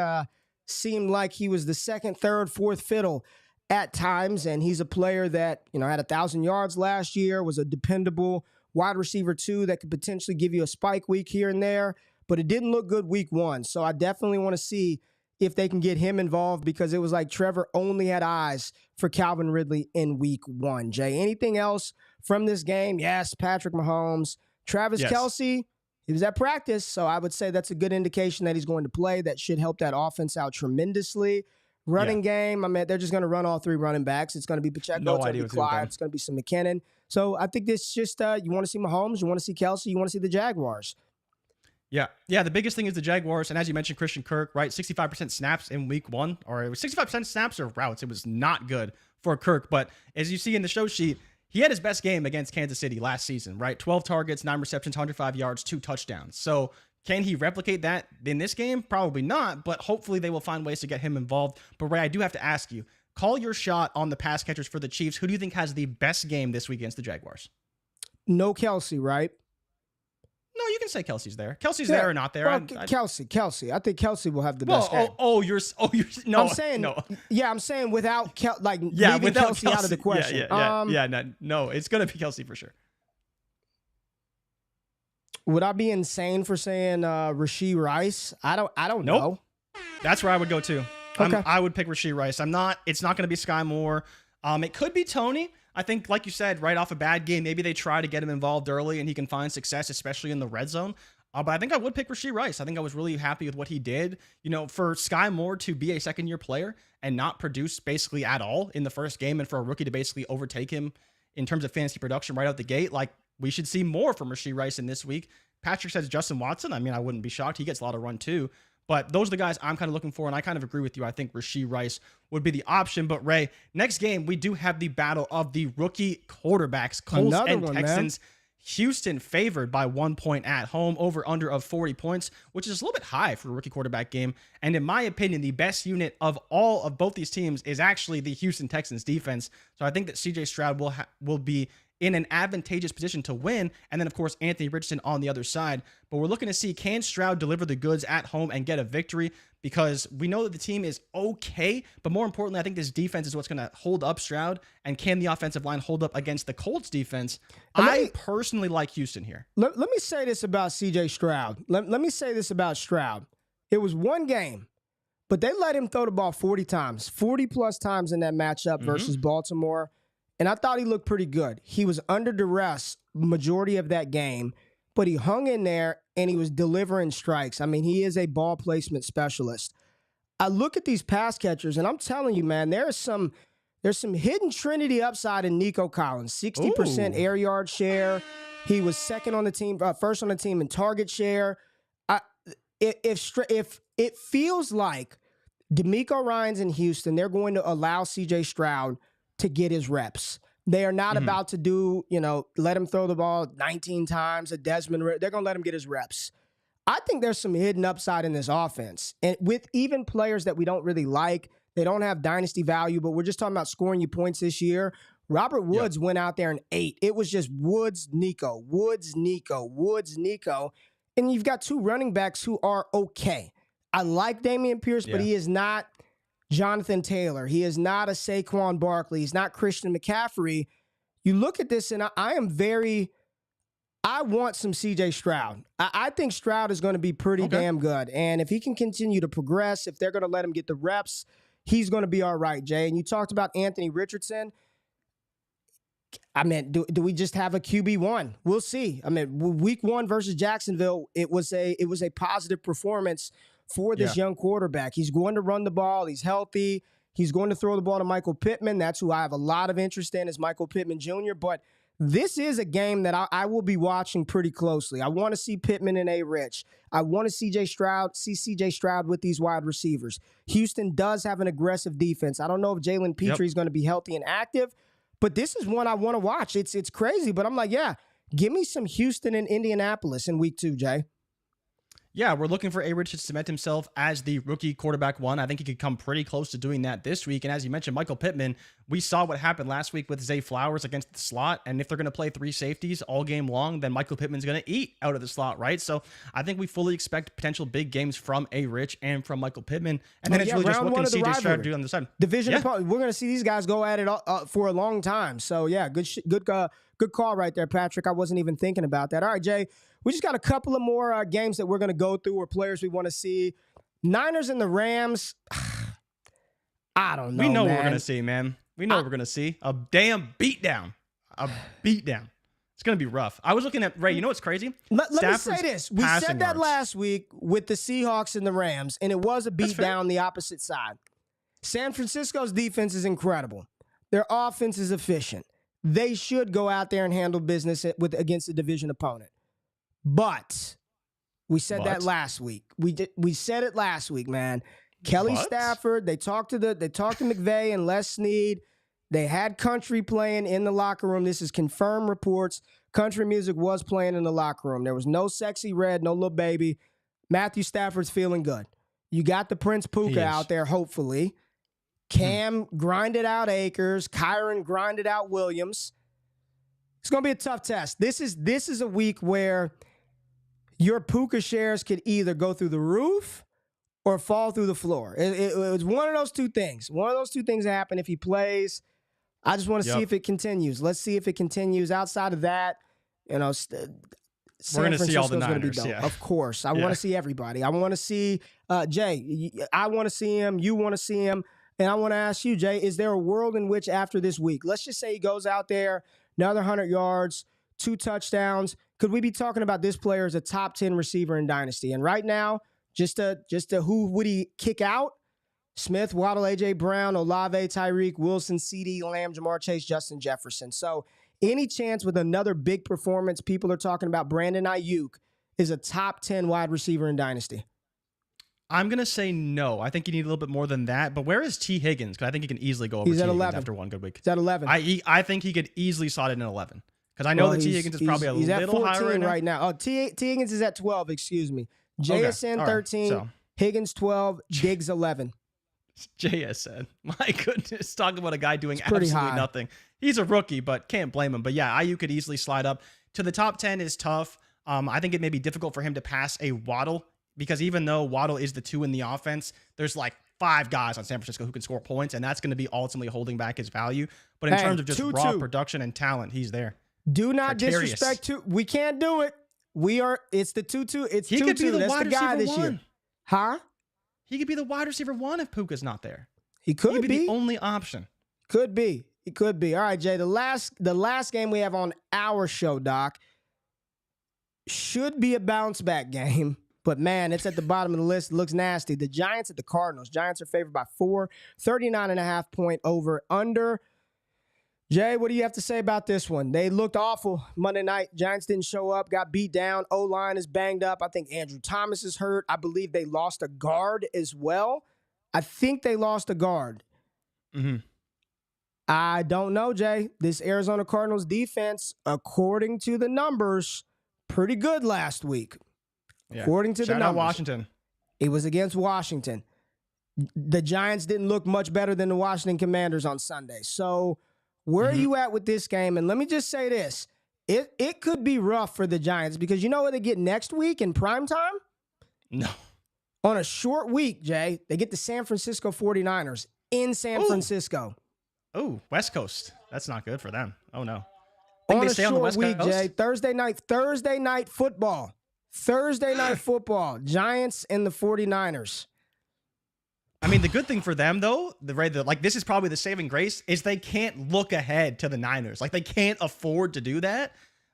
seemed like he was the second, third, fourth fiddle at times, and he's a player that had 1,000 yards last year, was a dependable wide receiver 2 that could potentially give you a spike week here and there, but it didn't look good week 1. So I definitely want to see if they can get him involved, because it was like Trevor only had eyes for Calvin Ridley in week 1. Jay, anything else from this game? Yes, Patrick Mahomes. Travis Kelce, he was at practice, so I would say that's a good indication that he's going to play. That should help that offense out tremendously. Running game, I mean, they're just going to run all 3 running backs. It's going to be Pacheco, it's going to be Clyde, it's going to be some McKinnon. So I think this just, you want to see Mahomes, you want to see Kelce, you want to see the Jaguars. Yeah. The biggest thing is the Jaguars. And as you mentioned, Christian Kirk, right? 65% snaps in week 1, or it was 65% snaps or routes. It was not good for Kirk. But as you see in the show sheet, he had his best game against Kansas City last season, right? 12 targets, 9 receptions, 105 yards, 2 touchdowns. So can he replicate that in this game? Probably not, but hopefully they will find ways to get him involved. But Ray, I do have to ask you, call your shot on the pass catchers for the Chiefs. Who do you think has the best game this week against the Jaguars? No Kelce, right? No, you can say Kelce's there. Kelce's there or not there. Well, Kelce. I think Kelce will have the best game. You're no. I'm saying no. Yeah, I'm saying without leaving without Kelce out of the question. No, it's gonna be Kelce for sure. Would I be insane for saying Rashee Rice? I don't know. That's where I would go too. Okay. I would pick Rashee Rice. It's not going to be Sky Moore. It could be Tony. I think, like you said, right off a bad game, maybe they try to get him involved early and he can find success, especially in the red zone. But I think I would pick Rashee Rice. I think I was really happy with what he did. You know, for Sky Moore to be a second-year player and not produce basically at all in the first game, and for a rookie to basically overtake him in terms of fantasy production right out the gate, like, we should see more from Rashee Rice in this week. Patrick says Justin Watson. I mean, I wouldn't be shocked. He gets a lot of run too. But those are the guys I'm kind of looking for, and I kind of agree with you. I think Rashee Rice would be the option. But, Ray, next game, we do have the battle of the rookie quarterbacks, Colts and Texans. Man. Houston favored by 1 point at home, over under of 40 points, which is a little bit high for a rookie quarterback game. And in my opinion, the best unit of all of both these teams is actually the Houston Texans defense. So I think that CJ Stroud will be in an advantageous position to win. And then, of course, Anthony Richardson on the other side. But we're looking to see, can Stroud deliver the goods at home and get a victory? Because we know that the team is okay, but more importantly, I think this defense is what's going to hold up Stroud. And can the offensive line hold up against the Colts defense? I personally like Houston here. Let me say this about CJ Stroud. Let me say this about Stroud. It was one game, but they let him throw the ball 40 times, 40-plus times in that matchup versus Baltimore. And I thought he looked pretty good. He was under duress majority of that game, but he hung in there and he was delivering strikes. I mean, he is a ball placement specialist. I look at these pass catchers, and I'm telling you, man, there's some hidden Trinity upside in Nico Collins. 60% air yard share. He was second on the team, first on the team in target share. If it feels like DeMeco Ryans in Houston, they're going to allow CJ Stroud to get his reps. They are not about to do, let him throw the ball 19 times, a Desmond. They're going to let him get his reps. I think there's some hidden upside in this offense. And with even players that we don't really like, they don't have dynasty value, but we're just talking about scoring you points this year. Robert Woods went out there and ate. It was just Woods, Nico. And you've got 2 running backs who are okay. I like Dameon Pierce, but he is not Jonathan Taylor. He is not a Saquon Barkley. He's not Christian McCaffrey. You look at this, and I want some CJ Stroud. I think Stroud is going to be pretty damn good. And if he can continue to progress, if they're going to let him get the reps, he's going to be all right, Jay. And you talked about Anthony Richardson. I mean, do we just have a QB1? We'll see. I mean, week 1 versus Jacksonville, it was a positive performance for this young quarterback. He's going to run the ball. He's healthy. He's going to throw the ball to Michael Pittman. That's who I have a lot of interest in, is Michael Pittman Jr. But this is a game that I will be watching pretty closely. I want to see Pittman and RayGQue. I want to see CJ Stroud with these wide receivers. Houston does have an aggressive defense. I don't know if Jalen Petrie is going to be healthy and active, but this is one I want to watch. It's crazy, but I'm like, give me some Houston and Indianapolis in week 2, Jay. Yeah, we're looking for RayGQue to cement himself as the rookie quarterback 1. I think he could come pretty close to doing that this week. And as you mentioned, Michael Pittman, we saw what happened last week with Zay Flowers against the slot. And if they're going to play 3 safeties all game long, then Michael Pittman's going to eat out of the slot, right? So I think we fully expect potential big games from RayGQue and from Michael Pittman. And then it's really just what can CJ Stroud do on the side. Division, we're going to see these guys go at it for a long time. So yeah, good call right there, Patrick. I wasn't even thinking about that. All right, Jay. We just got a couple of more games that we're going to go through, or players we want to see. Niners and the Rams, I don't know, We know man. what we're going to see, man. We know what we're going to see. A damn beatdown. A beatdown. It's going to be rough. I was looking at, Ray, you know what's crazy? Let me say this. We said that last week with the Seahawks and the Rams, and it was a beatdown the opposite side. San Francisco's defense is incredible. Their offense is efficient. They should go out there and handle business against a division opponent. But we said that last week. We said it last week, man. Kelly Stafford, they talked to McVay and Les Snead. They had country playing in the locker room. This is confirmed reports. Country music was playing in the locker room. There was no Sexy Red, no Little Baby. Matthew Stafford's feeling good. You got the Prince Puka out there, hopefully. Cam grinded out Akers. Kyron grinded out Williams. It's going to be a tough test. This is a week where your Puka shares could either go through the roof or fall through the floor. It was one of those two things. One of those two things happen if he plays. I just want to see if it continues. Let's see if it continues. Outside of that, you know, we're going to see all the Niners. Of course. I want to see everybody. I want to see Jay. I want to see him. You want to see him. And I want to ask you, Jay, is there a world in which after this week, let's just say he goes out there, another 100 yards, 2 touchdowns, could we be talking about this player as a top 10 receiver in Dynasty? And right now, just to who would he kick out? Smith, Waddle, A.J. Brown, Olave, Tyreek, Wilson, CeeDee Lamb, Jamar Chase, Justin Jefferson. So any chance with another big performance, people are talking about Brandon Ayuk is a top 10 wide receiver in Dynasty? I'm going to say no. I think you need a little bit more than that. But where is T. Higgins? Because I think he can easily go over T. Higgins after one good week. He's at 11. I think he could easily slot in at 11. Because I know that T. Higgins is probably a little higher right now. Oh, T. Higgins is at 12, excuse me. JSN 13, Higgins 12, Diggs 11. JSN. My goodness. Talk about a guy doing absolutely nothing. He's a rookie, but can't blame him. But yeah, IU could easily slide up. To the top 10 is tough. I think it may be difficult for him to pass a Waddle, because even though Waddle is the 2 in the offense, there's like 5 guys on San Francisco who can score points, and that's going to be ultimately holding back his value. But in terms of just raw production and talent, he's there. Do not disrespect we can't do it. It's the 2-2. It's 2-2. He could be the wide receiver this year. Huh? He could be the wide receiver 1 if Puka's not there. He could be the only option. Could be. He could be. All right, Jay. The last game we have on our show, Doc, should be a bounce back game. But, man, it's at the bottom of the list. It looks nasty. The Giants at the Cardinals. Giants are favored by 4, 39.5 point over under. Jay, what do you have to say about this one? They looked awful Monday night. Giants didn't show up, got beat down. O-line is banged up. I think Andrew Thomas is hurt. I believe they lost a guard as well. I think they lost a guard. Mm-hmm. I don't know, Jay. This Arizona Cardinals defense, according to the numbers, pretty good last week. Yeah. According to the numbers. Shout out Washington. It was against Washington. The Giants didn't look much better than the Washington Commanders on Sunday. So where are you at with this game? And let me just say this. It could be rough for the Giants because you know what they get next week in primetime? No. On a short week, Jay, they get the San Francisco 49ers in San Francisco. Oh, West Coast. That's not good for them. Oh, no. On a short week, Jay. Thursday night football. Thursday night football. Giants and the 49ers. I mean, the good thing for them, though, this is probably the saving grace, is they can't look ahead to the Niners. Like, they can't afford to do that.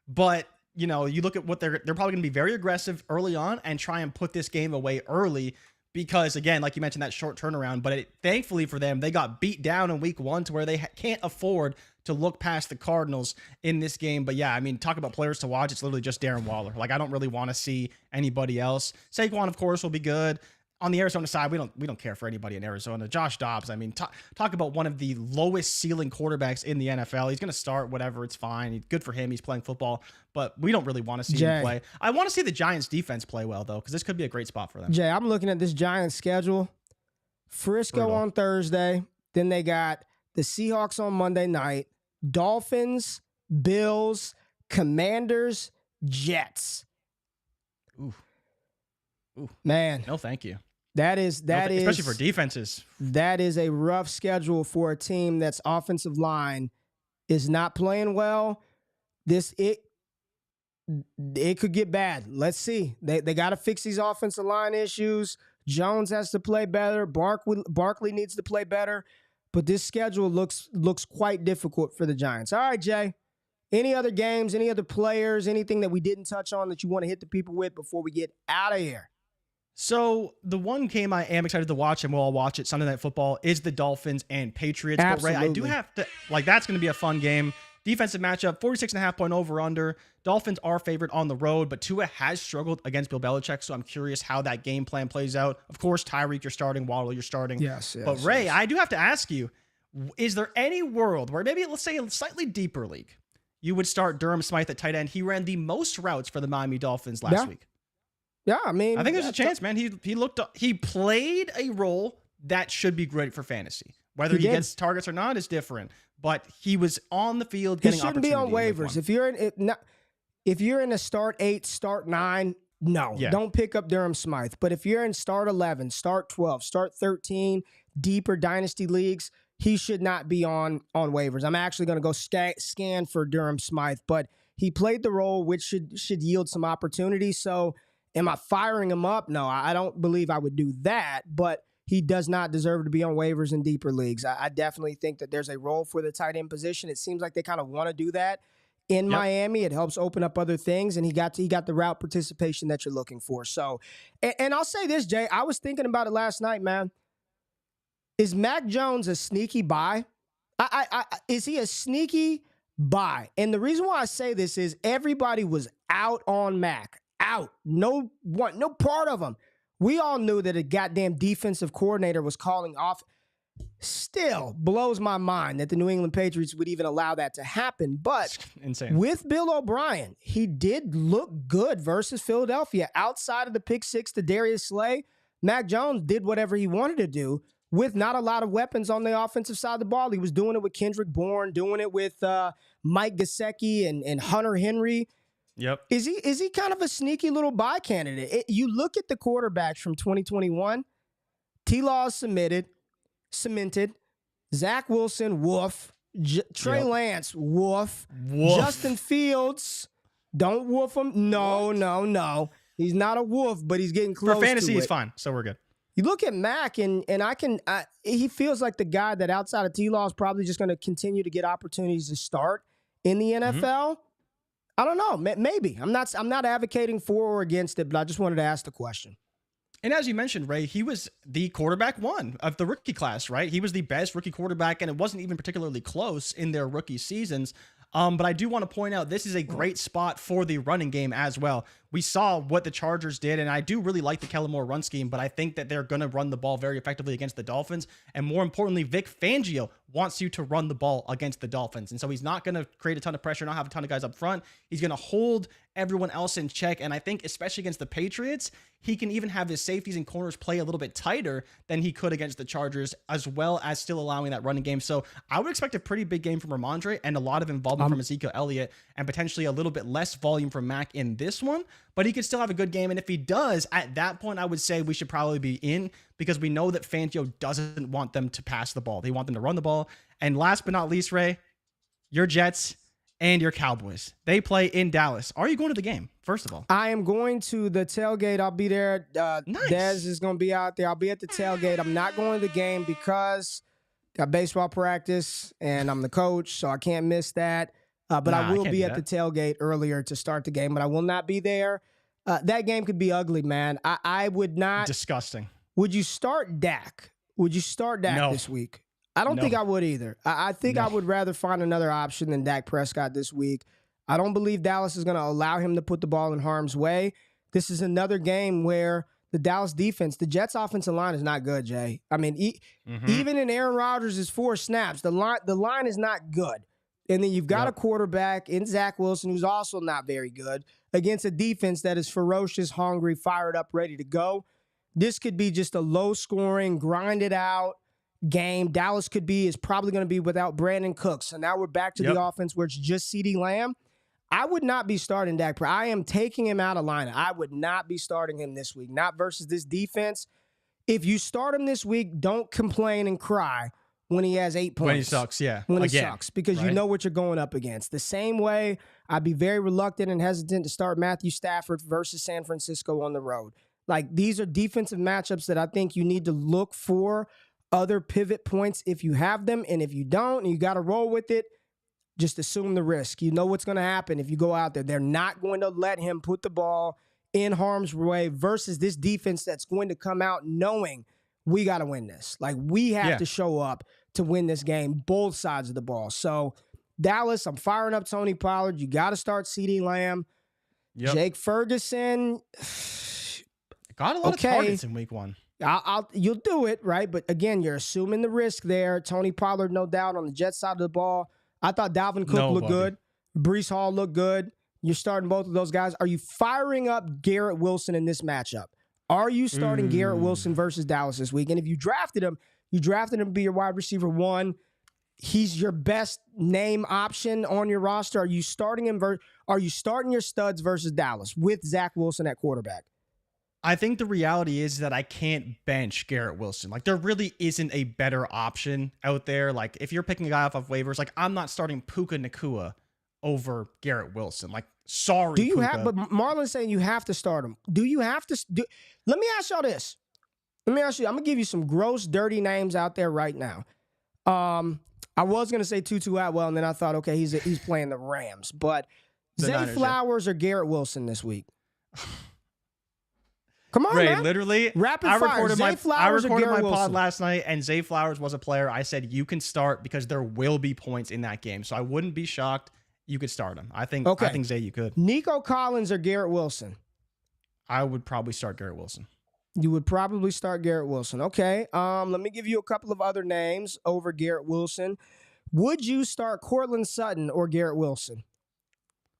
But, you know, you look at what they're probably going to be very aggressive early on and try and put this game away early because, again, like you mentioned, that short turnaround. But thankfully for them, they got beat down in week 1 to where they can't afford to look past the Cardinals in this game. But yeah, I mean, talk about players to watch. It's literally just Darren Waller. Like, I don't really want to see anybody else. Saquon, of course, will be good. On the Arizona side, we don't care for anybody in Arizona. Josh Dobbs, I mean, talk about one of the lowest ceiling quarterbacks in the NFL. He's going to start, whatever, it's fine. Good for him. He's playing football, but we don't really want to see him play. I want to see the Giants defense play well, though, because this could be a great spot for them. Jay, I'm looking at this Giants schedule. Frisco on Thursday. Then they got the Seahawks on Monday night. Dolphins, Bills, Commanders, Jets. Ooh. Man. No, thank you. That is especially for defenses. That is a rough schedule for a team that's offensive line is not playing well. It could get bad. Let's see. They got to fix these offensive line issues. Jones has to play better. Barkley needs to play better. But this schedule looks quite difficult for the Giants. All right, Jay. Any other games, any other players, anything that we didn't touch on that you want to hit the people with before we get out of here? So the one game I am excited to watch, and we'll all watch it, Sunday Night Football, is the Dolphins and Patriots. Absolutely. But Ray, I do have to, that's going to be a fun game. Defensive matchup, 46.5-point over-under. Dolphins are favored on the road, but Tua has struggled against Bill Belichick, so I'm curious how that game plan plays out. Of course, Tyreek, you're starting. Waddle, you're starting. Yes. But Ray, I do have to ask you, is there any world where maybe, let's say a slightly deeper league, you would start Durham Smythe at tight end? He ran the most routes for the Miami Dolphins last week. Yeah, I mean, I think there's a chance, man. He played a role that should be great for fantasy. Whether he gets targets or not is different. But he was on the field getting opportunity. He shouldn't be on waivers. If you're in a start 8, start 9, no, don't pick up Durham Smythe. But if you're in start 11, start 12, start 13, deeper dynasty leagues, he should not be on waivers. I'm actually going to go scan for Durham Smythe, but he played the role, which should yield some opportunity. So am I firing him up? No, I don't believe I would do that, but he does not deserve to be on waivers in deeper leagues. I definitely think that there's a role for the tight end position. It seems like they kind of want to do that in Miami. It helps open up other things, and he got the route participation that you're looking for. So, and I'll say this, Jay, I was thinking about it last night, man. Is Mac Jones a sneaky buy? Is he a sneaky buy? And the reason why I say this is everybody was out on Mac. Out. No part of them. We all knew that a goddamn defensive coordinator was calling off. Still blows my mind that the New England Patriots would even allow that to happen. But insane. With Bill O'Brien, he did look good versus Philadelphia. Outside of the pick 6 to Darius Slay, Mac Jones did whatever he wanted to do with not a lot of weapons on the offensive side of the ball. He was doing it with Kendrick Bourne, doing it with Mike Gesicki and Hunter Henry. Yep. Is he kind of a sneaky little buy candidate? You look at the quarterbacks from 2021. T-Law is cemented. Zach Wilson, woof. Trey Lance, woof. Justin Fields, don't woof him. No. He's not a woof, but he's getting close. For fantasy, to he's it. fine, so we're good. You look at Mac, and he feels like the guy that outside of T-Law is probably just going to continue to get opportunities to start in the NFL. Mm-hmm. I don't know. Maybe. I'm not advocating for or against it, but I just wanted to ask the question. And as you mentioned, Ray, he was the quarterback 1 of the rookie class, right? He was the best rookie quarterback, and it wasn't even particularly close in their rookie seasons. But I do want to point out this is a great spot for the running game as well. We saw what the Chargers did, and I do really like the Kellen Moore run scheme, but I think that they're going to run the ball very effectively against the Dolphins. And more importantly, Vic Fangio wants you to run the ball against the Dolphins. And so he's not going to create a ton of pressure, not have a ton of guys up front. He's going to hold everyone else in check. And I think especially against the Patriots, he can even have his safeties and corners play a little bit tighter than he could against the Chargers, as well as still allowing that running game. So I would expect a pretty big game from Ramondre and a lot of involvement from Ezekiel Elliott, and potentially a little bit less volume from Mac in this one, but he could still have a good game. And if he does, at that point, I would say we should probably be in, because we know that Fangio doesn't want them to pass the ball. They want them to run the ball. And last but not least, Ray, your Jets and your Cowboys. They play in Dallas. Are you going to the game, first of all? I am going to the tailgate. I'll be there. Nice. Dez is going to be out there. I'll be at the tailgate. I'm not going to the game because got baseball practice, and I'm the coach, so I can't miss that. But I will be at the tailgate earlier to start the game, but I will not be there. That game could be ugly, man. I would not. Disgusting. Would you start Dak? Would you start Dak this week? I don't think I would either. I think I would rather find another option than Dak Prescott this week. I don't believe Dallas is going to allow him to put the ball in harm's way. This is another game where the Dallas defense, the Jets offensive line is not good, Jay. I mean, even in Aaron Rodgers' 4 snaps, the line is not good. And then you've got a quarterback in Zach Wilson who's also not very good against a defense that is ferocious, hungry, fired up, ready to go. This could be just a low-scoring, grind-it-out game. Dallas is probably going to be without Brandon Cooks. So now we're back to the offense where it's just CeeDee Lamb. I would not be starting Dak. I am taking him out of lineup. I would not be starting him this week, not versus this defense. If you start him this week, don't complain and cry when he has 8 points. When he sucks, When he sucks, because you know what you're going up against. The same way, I'd be very reluctant and hesitant to start Matthew Stafford versus San Francisco on the road. Like, these are defensive matchups that I think you need to look for other pivot points if you have them. And if you don't, and you got to roll with it, just assume the risk. You know what's going to happen if you go out there. They're not going to let him put the ball in harm's way versus this defense that's going to come out knowing we got to win this. Like, we have to show up to win this game, both sides of the ball. So, Dallas, I'm firing up Tony Pollard. You got to start CeeDee Lamb. Yep. Jake Ferguson. Got a lot of targets in week 1. You'll do it, right? But again, you're assuming the risk there. Tony Pollard, no doubt, on the Jets side of the ball. I thought Dalvin Cook looked good. Breece Hall looked good. You're starting both of those guys. Are you firing up Garrett Wilson in this matchup? Are you starting Garrett Wilson versus Dallas this week? And if you drafted him to be your wide receiver 1. He's your best name option on your roster. Are you starting him? Are you starting your studs versus Dallas with Zach Wilson at quarterback? I think the reality is that I can't bench Garrett Wilson. Like, there really isn't a better option out there. Like, if you're picking a guy off of waivers, like, I'm not starting Puka Nacua over Garrett Wilson. Like, sorry, do you Puka. have? But Marlon's saying you have to start him. Do you have to? Let me ask y'all this. I'm gonna give you some gross, dirty names out there right now. I was gonna say Tutu Atwell, and then I thought, okay, he's playing the Rams. But Zay Flowers or Garrett Wilson this week? Come on, man. Literally, rapid fire. I recorded my pod last night, and Zay Flowers was a player I said you can start because there will be points in that game. So I wouldn't be shocked. You could start him. I think Zay, you could. Nico Collins or Garrett Wilson? I would probably start Garrett Wilson. You would probably start Garrett Wilson. Okay. Let me give you a couple of other names over Garrett Wilson. Would you start Courtland Sutton or Garrett Wilson?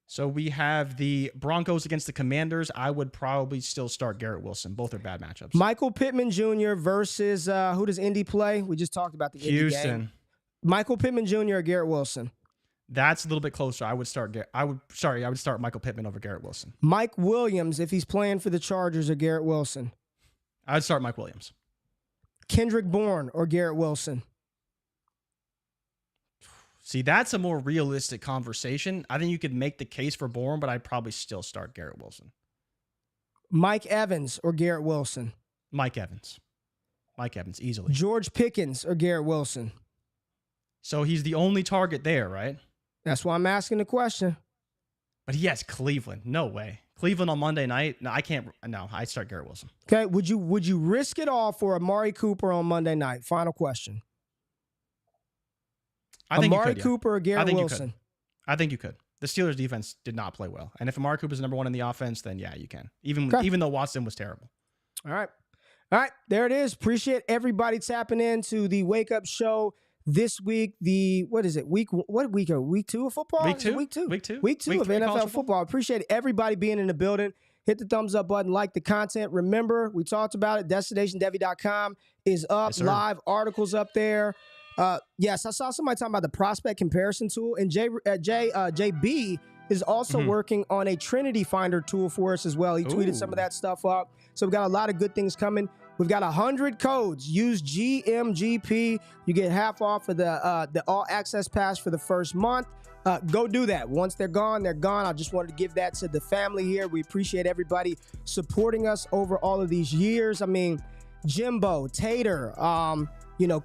So we have the Broncos against the Commanders. I would probably still start Garrett Wilson. Both are bad matchups. Michael Pittman Jr. versus who does Indy play? We just talked about the Indy game. Michael Pittman Jr. or Garrett Wilson? That's a little bit closer. I would start Michael Pittman over Garrett Wilson. Mike Williams, if he's playing for the Chargers, or Garrett Wilson? I'd start Mike Williams. Kendrick Bourne or Garrett Wilson? See, that's a more realistic conversation. I think you could make the case for Bourne, but I'd probably still start Garrett Wilson. Mike Evans or Garrett Wilson? Mike Evans. Mike Evans, easily. George Pickens or Garrett Wilson? So he's the only target there, right? That's why I'm asking the question. But he has Cleveland. No way. Cleveland on Monday night? No, I can't. No, I'd start Garrett Wilson. Okay, would you risk it all for Amari Cooper on Monday night? Final question. I think Amari you could, Cooper or Garrett Wilson? I think you could. The Steelers defense did not play well. And if Amari Cooper's number 1 in the offense, then yeah, you can. Even though Watson was terrible. All right. There it is. Appreciate everybody tapping into the Wake Up Show this week. What is it? Week 2 of football? Week 2 of NFL football. Appreciate everybody being in the building. Hit the thumbs up button, like the content. Remember, we talked about it. DestinationDevy.com is up, live articles up there. Yes, I saw somebody talking about the prospect comparison tool, and JB is also working on a Trinity Finder tool for us as well. He tweeted some of that stuff up. So we've got a lot of good things coming. We've got 100 codes. Use GMGP. You get half off for the all access pass for the first month. Go do that. Once they're gone, they're gone. I just wanted to give that to the family here. We appreciate everybody supporting us over all of these years. I mean, Jimbo, Tater,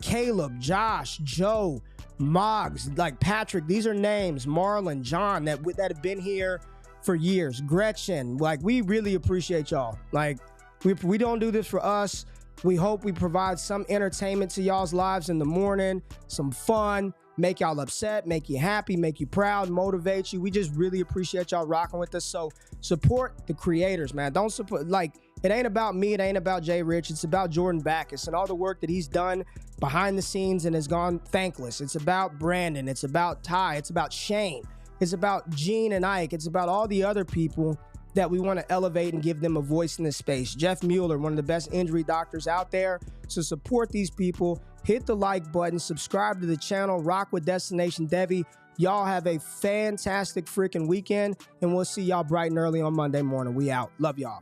Caleb, Josh, Joe, Moggs, like Patrick. These are names. Marlon, John, that have been here for years. Gretchen, like, we really appreciate y'all. Like, we don't do this for us. We hope we provide some entertainment to y'all's lives in the morning, some fun, make y'all upset, make you happy, make you proud, motivate you. We just really appreciate y'all rocking with us. So support the creators, man. Don't support, like, it ain't about me. It ain't about JRich. It's about Jordan Backus and all the work that he's done behind the scenes and has gone thankless. It's about Brandon. It's about Ty. It's about Shane. It's about Gene and Ike. It's about all the other people that we want to elevate and give them a voice in this space. Jeff Mueller, one of the best injury doctors out there. So support these people. Hit the like button. Subscribe to the channel. Rock with Destination Devy. Y'all have a fantastic freaking weekend, and we'll see y'all bright and early on Monday morning. We out. Love y'all.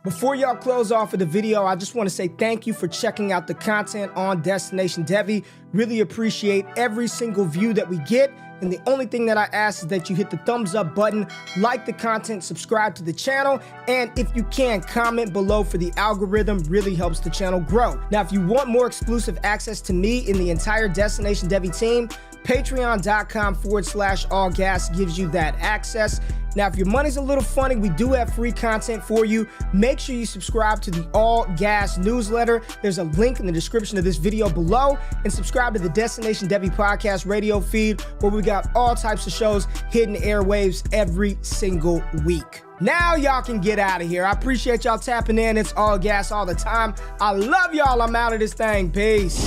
Before y'all close off of the video, I just want to say thank you for checking out the content on Destination Devy. Really appreciate every single view that we get. And the only thing that I ask is that you hit the thumbs up button, like the content, subscribe to the channel, and if you can, comment below for the algorithm. Really helps the channel grow. Now, if you want more exclusive access to me and the entire Destination Devy team, patreon.com/allgas gives you that access. Now, if your money's a little funny, we do have free content for you. Make sure you subscribe to the All Gas newsletter. There's a link in the description of this video below, and subscribe to the Destination Devy podcast radio feed, where we got all types of shows hitting airwaves every single week. Now y'all can get out of here. I appreciate y'all tapping in. It's All Gas all the time. I love y'all. I'm out of this thing. Peace.